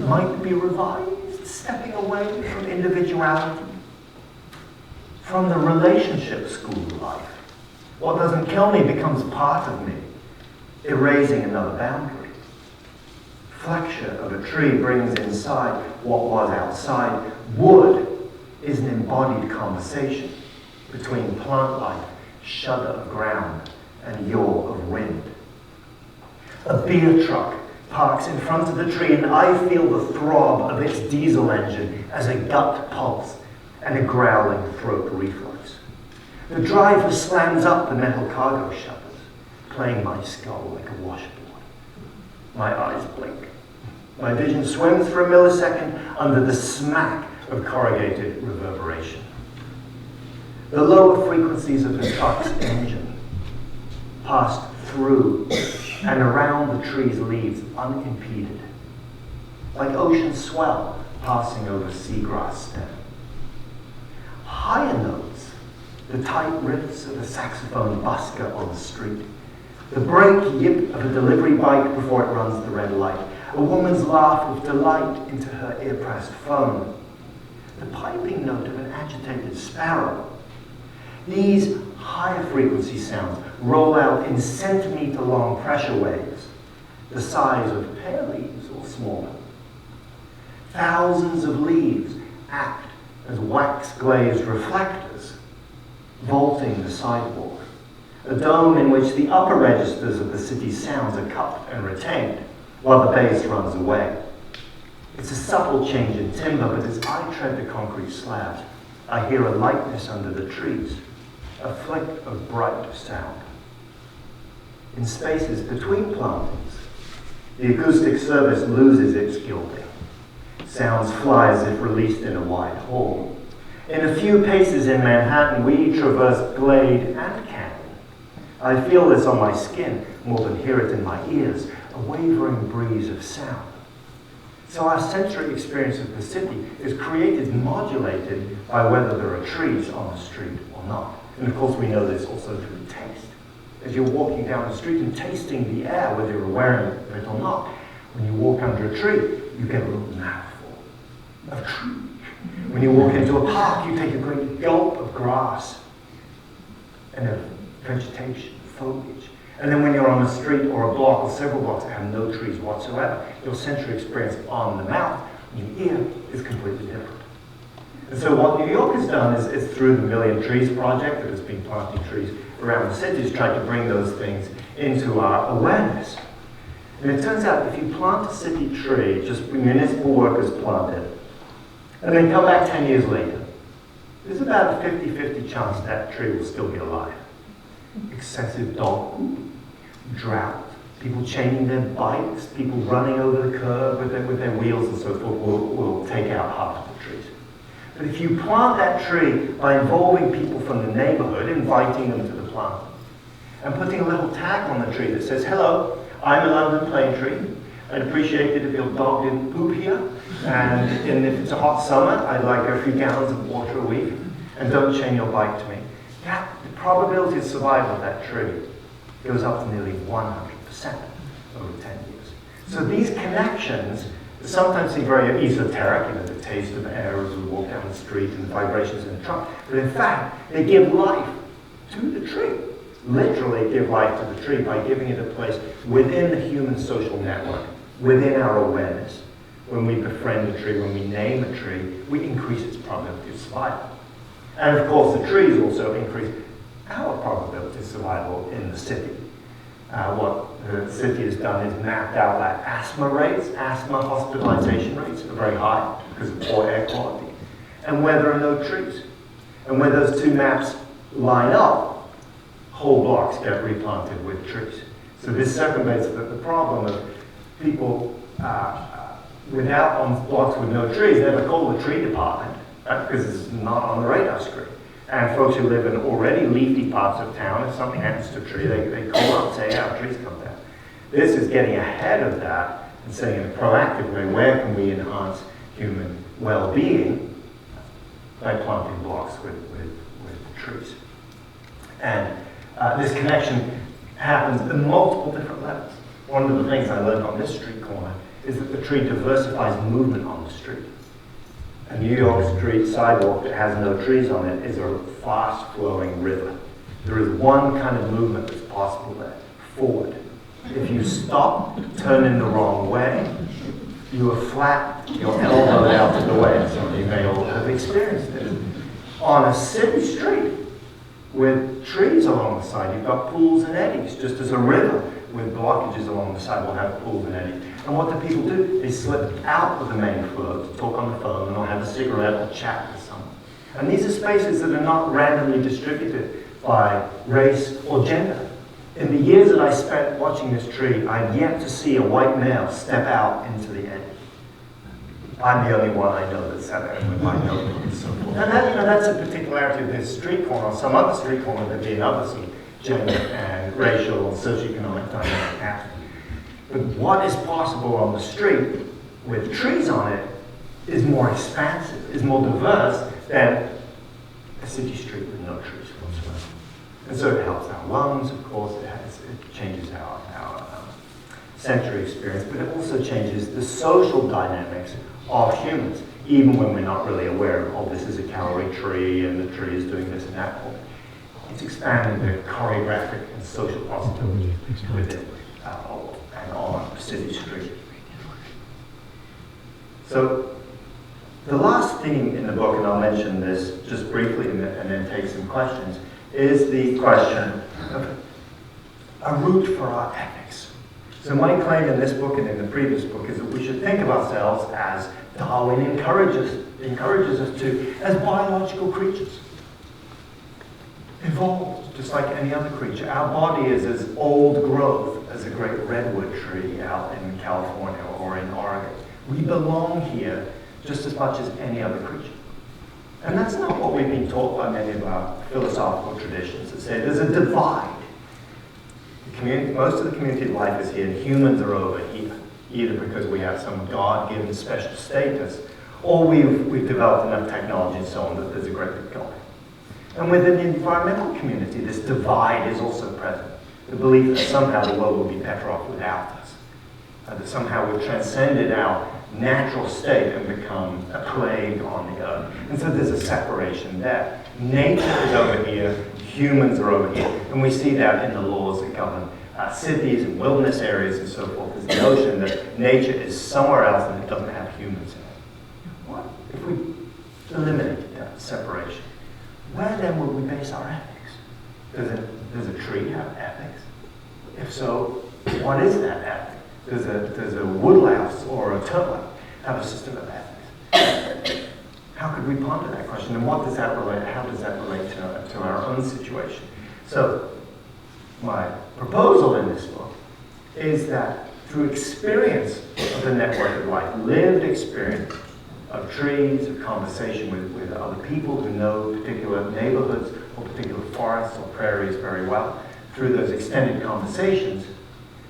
might be revised, stepping away from individuality. From the relationship school of life, What doesn't kill me becomes part of me, erasing another boundary. Flexure of a tree brings inside what was outside. Wood is an embodied conversation between plant life, shudder of ground, and yaw of wind. A beer truck parks in front of the tree, and I feel the throb of its diesel engine as a gut pulse and a growling throat reflex. The driver slams up the metal cargo shutters, playing my skull like a washboard. My eyes blink. My vision swims for a millisecond under the smack of corrugated reverberation. The lower frequencies of the truck's engine passed through and around the tree's leaves unimpeded, like ocean swell passing over seagrass stem. Higher notes, the tight riffs of a saxophone busker on the street, the brake yip of a delivery bike before it runs the red light, a woman's laugh of delight into her ear-pressed phone, the piping note of an agitated sparrow. These higher frequency sounds roll out in centimeter-long pressure waves, the size of pear leaves or smaller. Thousands of leaves act as wax-glazed reflectors, vaulting the sidewalk, a dome in which the upper registers of the city's sounds are cupped and retained, while the bass runs away. It's a subtle change in timber, but as I tread the concrete slabs, I hear a lightness under the trees, a flick of bright sound. In spaces between plantings, the acoustic surface loses its gilding. Sounds fly as if released in a wide hall. In a few paces in Manhattan, we traverse glade and canyon. I feel this on my skin more than hear it in my ears, a wavering breeze of sound. So our sensory experience of the city is created and modulated by whether there are trees on the street or not. And of course we know this also through taste. As you're walking down the street and tasting the air, whether you're aware of it or not, when you walk under a tree, you get a little mouthful of tree. When you walk into a park, you take a great gulp of grass and of vegetation, foliage. And then when you're on a street or a block or several blocks that have no trees whatsoever, your sensory experience on the mouth and the ear is completely different. And so what New York has done is through the Million Trees Project that has been planting trees around the cities, tried to bring those things into our awareness. And it turns out if you plant a city tree, just municipal workers plant it, and then come back 10 years later, there's about a 50-50 chance that tree will still be alive. Excessive dog poop, drought, people chaining their bikes, people running over the curb with their wheels and so forth will take out half of the trees. But if you plant that tree by involving people from the neighborhood, inviting them to the plant, and putting a little tag on the tree that says, "Hello, I'm a London plane tree. I'd appreciate it if your dog didn't poop here. And if it's a hot summer, I'd like a few gallons of water a week. And don't chain your bike to me." The probability of survival of that tree goes up to nearly 100% over 10 years. So these connections sometimes seem very esoteric, the taste of air as we walk down the street and the vibrations in the trunk. But in fact, they give life to the tree. Literally give life to the tree by giving it a place within the human social network, within our awareness. When we befriend a tree, when we name a tree, we increase its probability of survival. And of course, the trees also increase our probability of survival in the city. What the city has done is mapped out that asthma rates, asthma hospitalization rates are very high because of poor air quality, and where there are no trees. And where those two maps line up, whole blocks get replanted with trees. So this circumvents the problem of people on blocks with no trees never call the tree department, right? Because it's not on the radar screen. And folks who live in already leafy parts of town, if something happens to a tree, they call up and say, "Yeah, trees come down." This is getting ahead of that and saying in a proactive way, where can we enhance human well-being by planting blocks with trees? And this connection happens at multiple different levels. One of the things I learned on this street corner is that the tree diversifies movement on the street. A New York street sidewalk that has no trees on it is a fast-flowing river. There is one kind of movement that's possible there, forward. If you stop, turn in the wrong way, you are flat, your elbow out of the way. Some of you may all have experienced it. On a city street with trees along the side, you've got pools and eddies, just as a river with blockages along the side will have pools and eddies. And what do people do? They slip out of the main flow to talk on the phone or have a cigarette or chat with someone. And these are spaces that are not randomly distributed by race or gender. In the years that I spent watching this tree, I've yet to see a white male step out into the edge. I'm the only one I know that's sat there with my notebook and so forth. And that's a particularity of this street corner. Some other street corner there'd be another some gender and racial and socioeconomic dynamic happening. But what is possible on the street with trees on it is more expansive, is more diverse than a city street with no trees whatsoever. And so it helps our lungs, of course, it changes our sensory experience, but it also changes the social dynamics of humans, even when we're not really aware of, oh, this is a calorie tree and the tree is doing this and that. It's expanding the choreographic and social possibilities within and on a city street. So the last theme in the book, and I'll mention this just briefly and then take some questions, is the question of a route for our ethics. So my claim in this book and in the previous book is that we should think of ourselves as Darwin encourages us to, as biological creatures. Evolved, just like any other creature. Our body is as old growth as a great redwood tree out in California or in Oregon. We belong here just as much as any other creature. And that's not what we've been taught by many of our philosophical traditions that say there's a divide. Most of the community of life is here and humans are over here, either because we have some God-given special status or we've developed enough technology and so on that there's a great big gulf. And within the environmental community, this divide is also present. The belief that somehow the world will be better off without us. That somehow we've transcended our natural state and become a plague on the earth. And so there's a separation there. Nature is over here, humans are over here. And we see that in the laws that govern cities and wilderness areas and so forth. There's the notion that nature is somewhere else and it doesn't have humans in it. What if we eliminated that separation? Where then would we base our ethics? Does a tree have ethics? If so, what is that ethic? Does a woodlouse or a turtle have a system of ethics? How could we ponder that question? And what does that relate? How does that relate to our own situation? So, my proposal in this book is that through experience of the network of life, lived experience of trees, of conversation with other people who know particular neighborhoods or particular forests or prairies very well, through those extended conversations,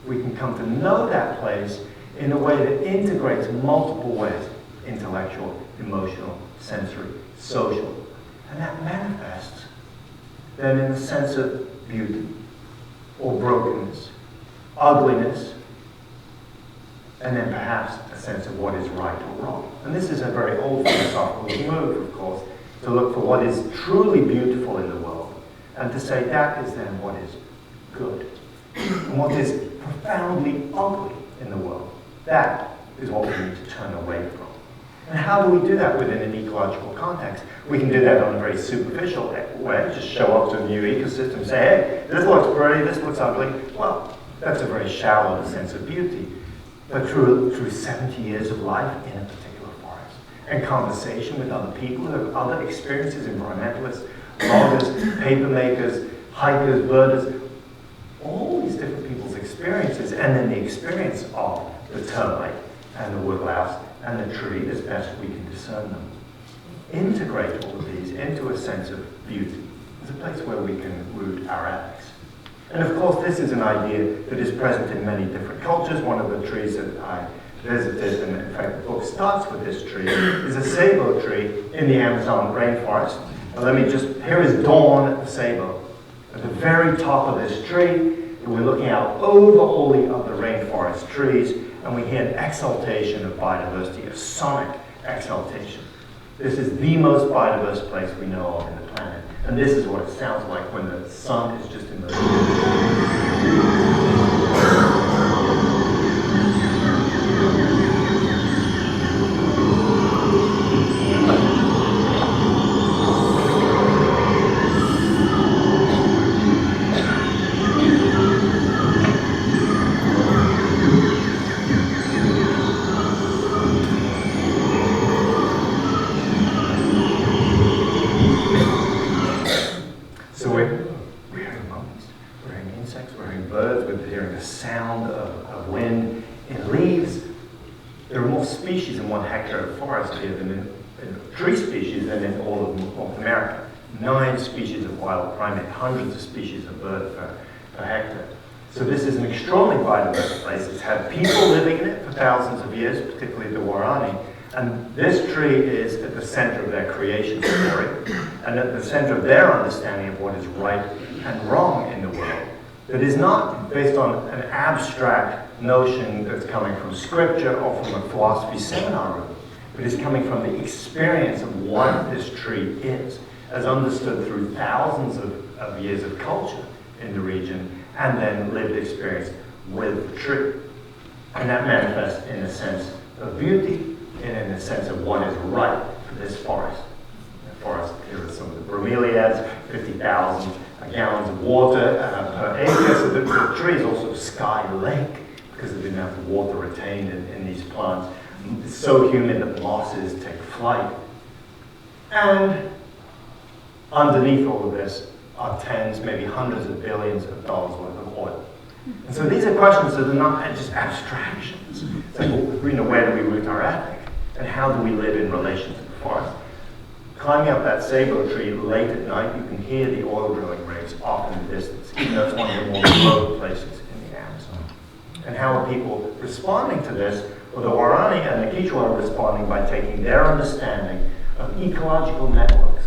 we can come to know that place in a way that integrates multiple ways: intellectual, emotional, sensory, social. And that manifests then in a sense of beauty or brokenness, ugliness, and then perhaps a sense of what is right or wrong. And this is a very old philosophical move, of course, to look for what is truly beautiful in the world and to say that is then what is good. And what is profoundly ugly in the world, that is what we need to turn away from. And how do we do that within an ecological context? We can do that on a very superficial way, just show up to a new ecosystem, say, hey, this looks pretty, this looks ugly. Well, that's a very shallow sense of beauty. But through 70 years of life in a particular forest, and conversation with other people who have other experiences, environmentalists, loggers, paper makers, hikers, birders, all these different people's experiences, and then the experience of the termite and the woodlouse and the tree as best we can discern them. Integrate all of these into a sense of beauty. It's a place where we can root our ethics. And of course, this is an idea that is present in many different cultures. One of the trees that I visited, and in fact the book starts with this tree, is a sabo tree in the Amazon rainforest. Now here is Dawn the sabo. At the very top of this tree, we're looking out over all the other rainforest trees, and we hear an exaltation of biodiversity, a sonic exaltation. This is the most biodiverse place we know of in the planet. And this is what it sounds like when the sun is just emerging. So we're hearing monkeys, we're hearing insects, we're hearing birds, we're hearing the sound of wind in leaves. There are more species in 1 hectare of forest here than in tree species than in all of North America. 9 species of wild primate, hundreds of species of bird per hectare. So this is an extraordinarily biodiverse place. It's had people living in it for thousands of years, particularly the Warani. And this tree is at the center of their creation story, and at the center of their understanding of what is right and wrong in the world. That is not based on an abstract notion that's coming from scripture or from a philosophy seminar room, but is coming from the experience of what this tree is, as understood through thousands of years of culture in the region, and then lived experience with the tree. And that manifests in a sense of beauty, and in the sense of what is right for this forest. The forest, here are some of the bromeliads, 50,000 gallons of water per acre. So the tree is also sky lake because of the amount of water retained in these plants. It's so humid that mosses take flight. And underneath all of this are tens, maybe hundreds of billions of dollars worth of oil. And so these are questions that are not just abstractions. It's like, where do we root our ethic? And how do we live in relation to the forest? Climbing up that sago tree late at night, you can hear the oil drilling rigs off in the distance, even though it's one of the more remote places in the Amazon. And how are people responding to this? Well, the Warani and the Quechua are responding by taking their understanding of ecological networks,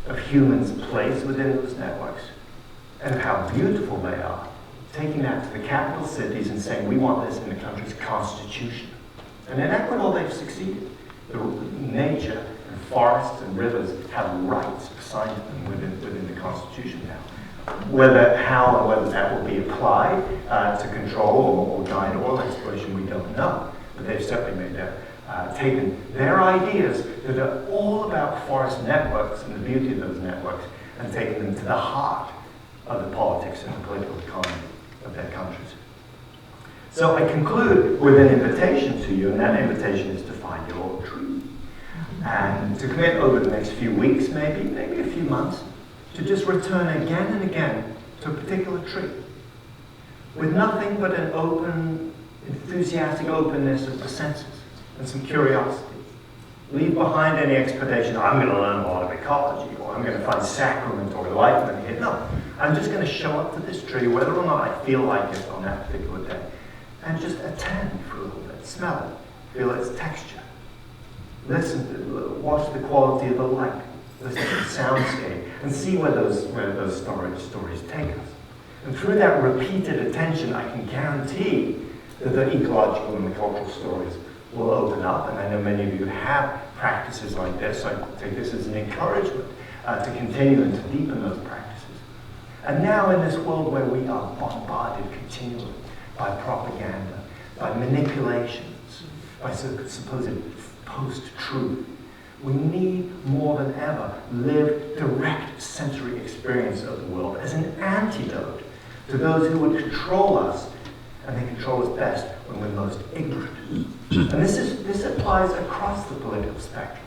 of humans' place within those networks, and of how beautiful they are, taking that to the capital cities and saying, we want this in the country's constitution. And in Ecuador, they've succeeded. The nature and forests and rivers have rights assigned to them within the Constitution now. How and whether that will be applied to control or guide oil exploration, we don't know. But they've certainly made that, taken their ideas that are all about forest networks and the beauty of those networks and taken them to the heart of the politics and the political economy of their countries. So I conclude with an invitation to you, and that invitation is to find your tree. And to commit over the next few weeks, maybe a few months, to just return again and again to a particular tree. With nothing but an open, enthusiastic openness of the senses and some curiosity. Leave behind any expectation, I'm going to learn a lot of ecology, or I'm going to find sacrament or enlightenment here. No, I'm just going to show up to this tree, whether or not I feel like it on that particular day. And just attend for a little bit, smell it, feel its texture. Listen to it, watch the quality of the light, listen to the soundscape, and see where those stories take us. And through that repeated attention, I can guarantee that the ecological and the cultural stories will open up. And I know many of you have practices like this, so I take this as an encouragement to continue and to deepen those practices. And now in this world where we are bombarded continually by propaganda, by manipulations, by supposed post-truth, we need more than ever live direct sensory experience of the world as an antidote to those who would control us, and they control us best when we're most ignorant. And this applies across the political spectrum,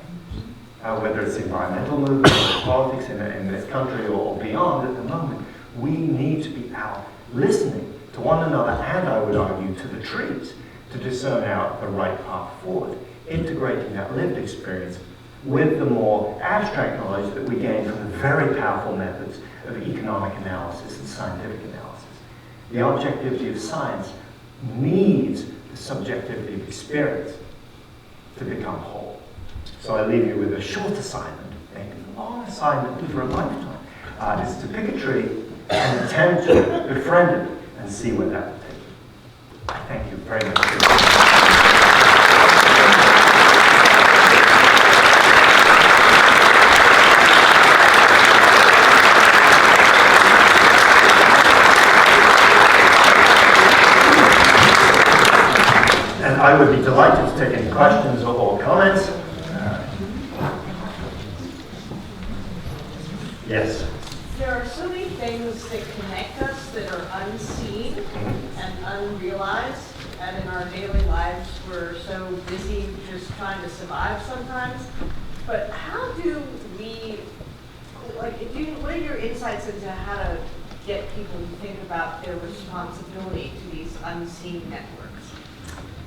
whether it's environmental movements or politics in this country or beyond at the moment. We need to be out listening to one another, and I would argue to the trees, to discern out the right path forward, integrating that lived experience with the more abstract knowledge that we gain from the very powerful methods of economic analysis and scientific analysis. The objectivity of science needs the subjectivity of experience to become whole. So I leave you with a short assignment, maybe a long assignment for a lifetime, is to pick a tree and attempt to befriend it and see where that will take you. I thank you very much. I would be delighted to take any questions or comments. Yes?
There are so many things that connect us that are unseen and unrealized, and in our daily lives we're so busy just trying to survive sometimes. But how do we, what are your insights into how to get people to think about their responsibility to these unseen networks?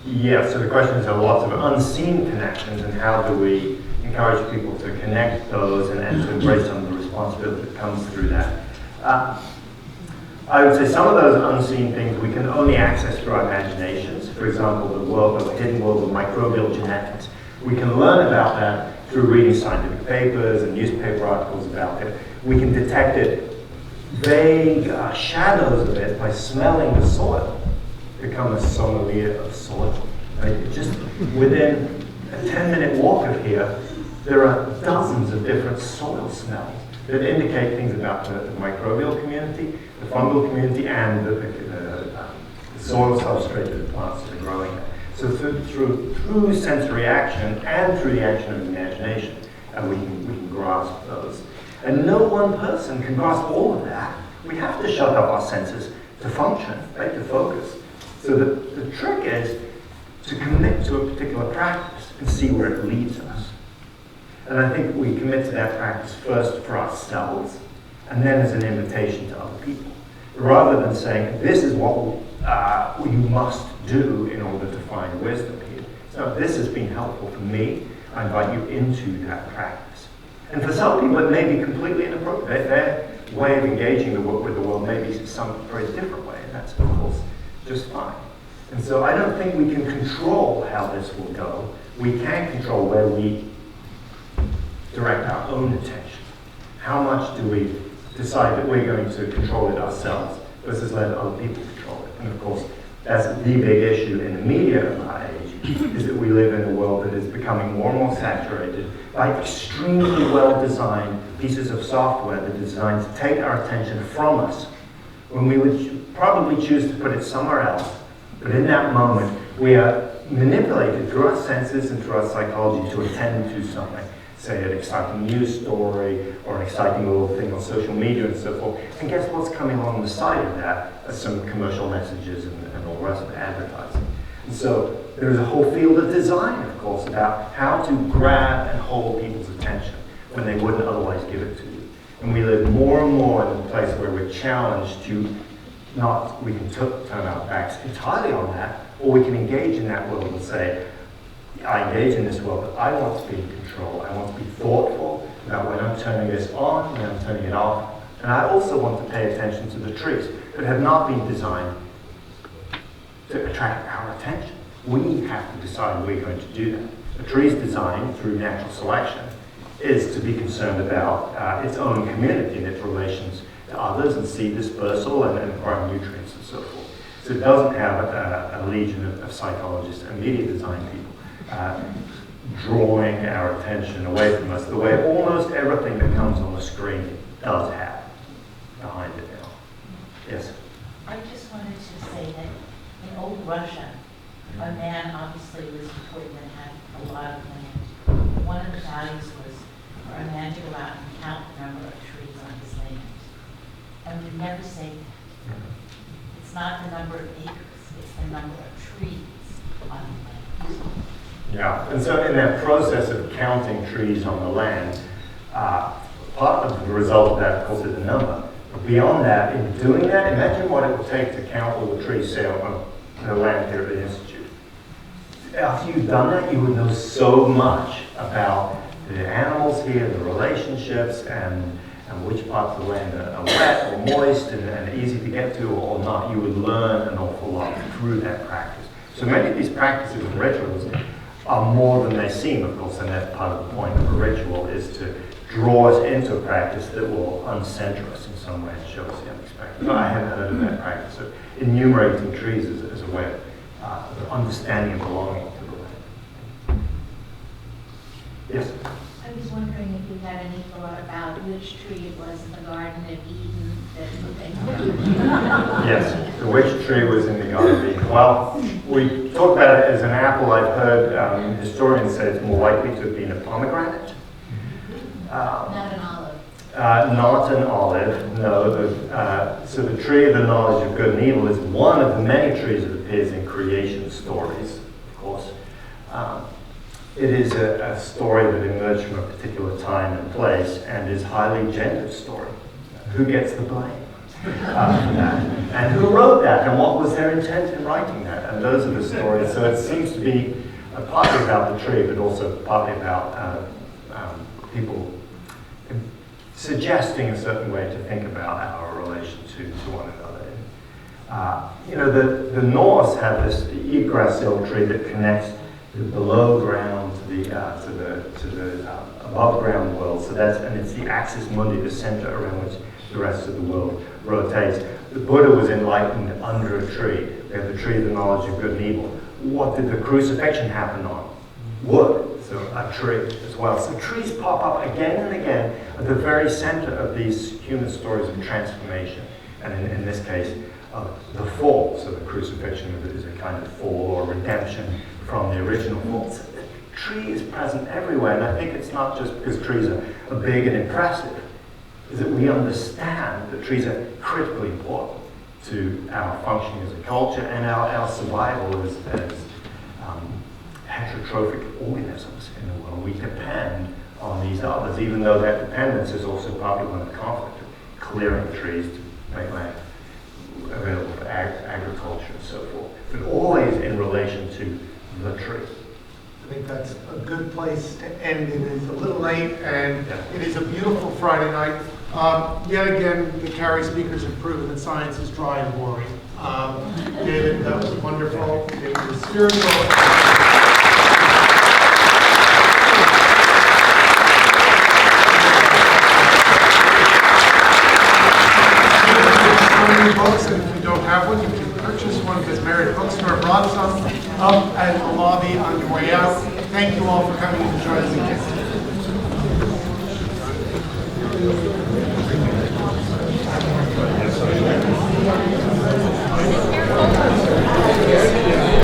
Yeah, so the question is, there are lots of unseen connections, and how do we encourage people to connect those and to embrace some of the responsibility that comes through that? I would say some of those unseen things we can only access through our imaginations. For example, the hidden world of microbial genetics. We can learn about that through reading scientific papers and newspaper articles about it. We can detect it, vague shadows of it, by smelling the soil. Become a sommelier of soil. Right? Just within a 10-minute walk of here, there are dozens of different soil smells that indicate things about the microbial community, the fungal community, and the soil substrate that the plants are growing in. So through sensory action and through the action of imagination, we can grasp those. And no one person can grasp all of that. We have to shut up our senses to function, right, to focus. So the trick is to commit to a particular practice and see where it leads us. And I think we commit to that practice first for ourselves, and then as an invitation to other people, rather than saying, this is what you must do in order to find wisdom here. So this has been helpful for me. I invite you into that practice. And for some people, it may be completely inappropriate. Their way of engaging with the world may be some very different way, and that's, of course, just fine. And so I don't think we can control how this will go. We can control where we direct our own attention. How much do we decide that we're going to control it ourselves versus let other people control it? And of course, that's the big issue in the media of our age, is that we live in a world that is becoming more and more saturated by extremely well-designed pieces of software that are designed to take our attention from us when we would probably choose to put it somewhere else. But in that moment, we are manipulated through our senses and through our psychology to attend to something. Say an exciting news story or an exciting little thing on social media and so forth. And guess what's coming along the side of that? Some commercial messages and all the rest of the advertising. And so there's a whole field of design, of course, about how to grab and hold people's attention when they wouldn't otherwise give it to you. And we live more and more in a place where we're challenged to we can turn our backs entirely on that, or we can engage in that world and say, I engage in this world, but I want to be in control. I want to be thoughtful about when I'm turning this on, when I'm turning it off. And I also want to pay attention to the trees that have not been designed to attract our attention. We have to decide we're going to do that. A tree's design, through natural selection, is to be concerned about its own community and its relations to others and seed dispersal and acquiring nutrients and so forth. So it doesn't have a legion of psychologists and media design people drawing our attention away from us the way almost everything that comes on the screen does have behind it now. Yes?
I just wanted to say that in old Russia, a man obviously was important and had a lot of land. One of the values was for a man to go out and count the number of trees on his land. And we never say that. It's not the number of acres, it's the number of trees on the land.
Yeah, and so in that process of counting trees on the land, part of the result of that, of course, is a number. But beyond that, in doing that, imagine what it would take to count all the trees, say, on the land here at the Institute. After you've done that, you would know so much about the animals here, the relationships, and which parts of the land are wet or moist and easy to get to or not. You would learn an awful lot through that practice. So many of these practices and rituals are more than they seem, of course, and that's part of the point of a ritual, is to draw us into a practice that will uncenter us in some way and show us the unexpected. I hadn't heard of that practice of enumerating trees as a way of understanding and belonging to the land. Yes?
I was wondering if
you had any thought about which tree it was in the Garden of Eden that they
Yes, the which tree was in the Garden of Eden. Well, we talk about it as an apple. I've heard historians say it's more likely to have been a pomegranate.
Not an olive.
Not an olive, no. So the tree of the knowledge of good and evil is one of the many trees that appears in creation stories, of course. It is a story that emerged from a particular time and place and is highly gendered story. Who gets the blame for that? And who wrote that? And what was their intent in writing that? And those are the stories. So it seems to be partly about the tree, but also partly about people suggesting a certain way to think about our relation to one another. The Norse have this Yggdrasil tree that connects the below ground to the above ground world. So and it's the axis mundi, the center around which the rest of the world rotates. The Buddha was enlightened under a tree. We have the tree of the knowledge of good and evil. What did the crucifixion happen on? Wood. So a tree as well. So trees pop up again and again at the very center of these human stories of transformation. And in this case, of the fall. So the crucifixion is a kind of fall or redemption from the original fall. So the tree is present everywhere. And I think it's not just because trees are big and impressive, is that we understand that trees are critically important to our functioning as a culture and our survival as heterotrophic organisms in the world. We depend on these others, even though that dependence is also partly one of the conflict of clearing trees to make land available for agriculture and so forth, but always in relation to the tree.
I think that's a good place to end. It is a little late, and it is a beautiful Friday night. Yet again, the Carrie speakers have proven that science is dry and boring. David, that was wonderful. It was spiritual. Books, and if you don't have one, you can purchase one because Merit Bookstore brought some up at the lobby on your way out. Thank you all for coming and enjoy the weekend.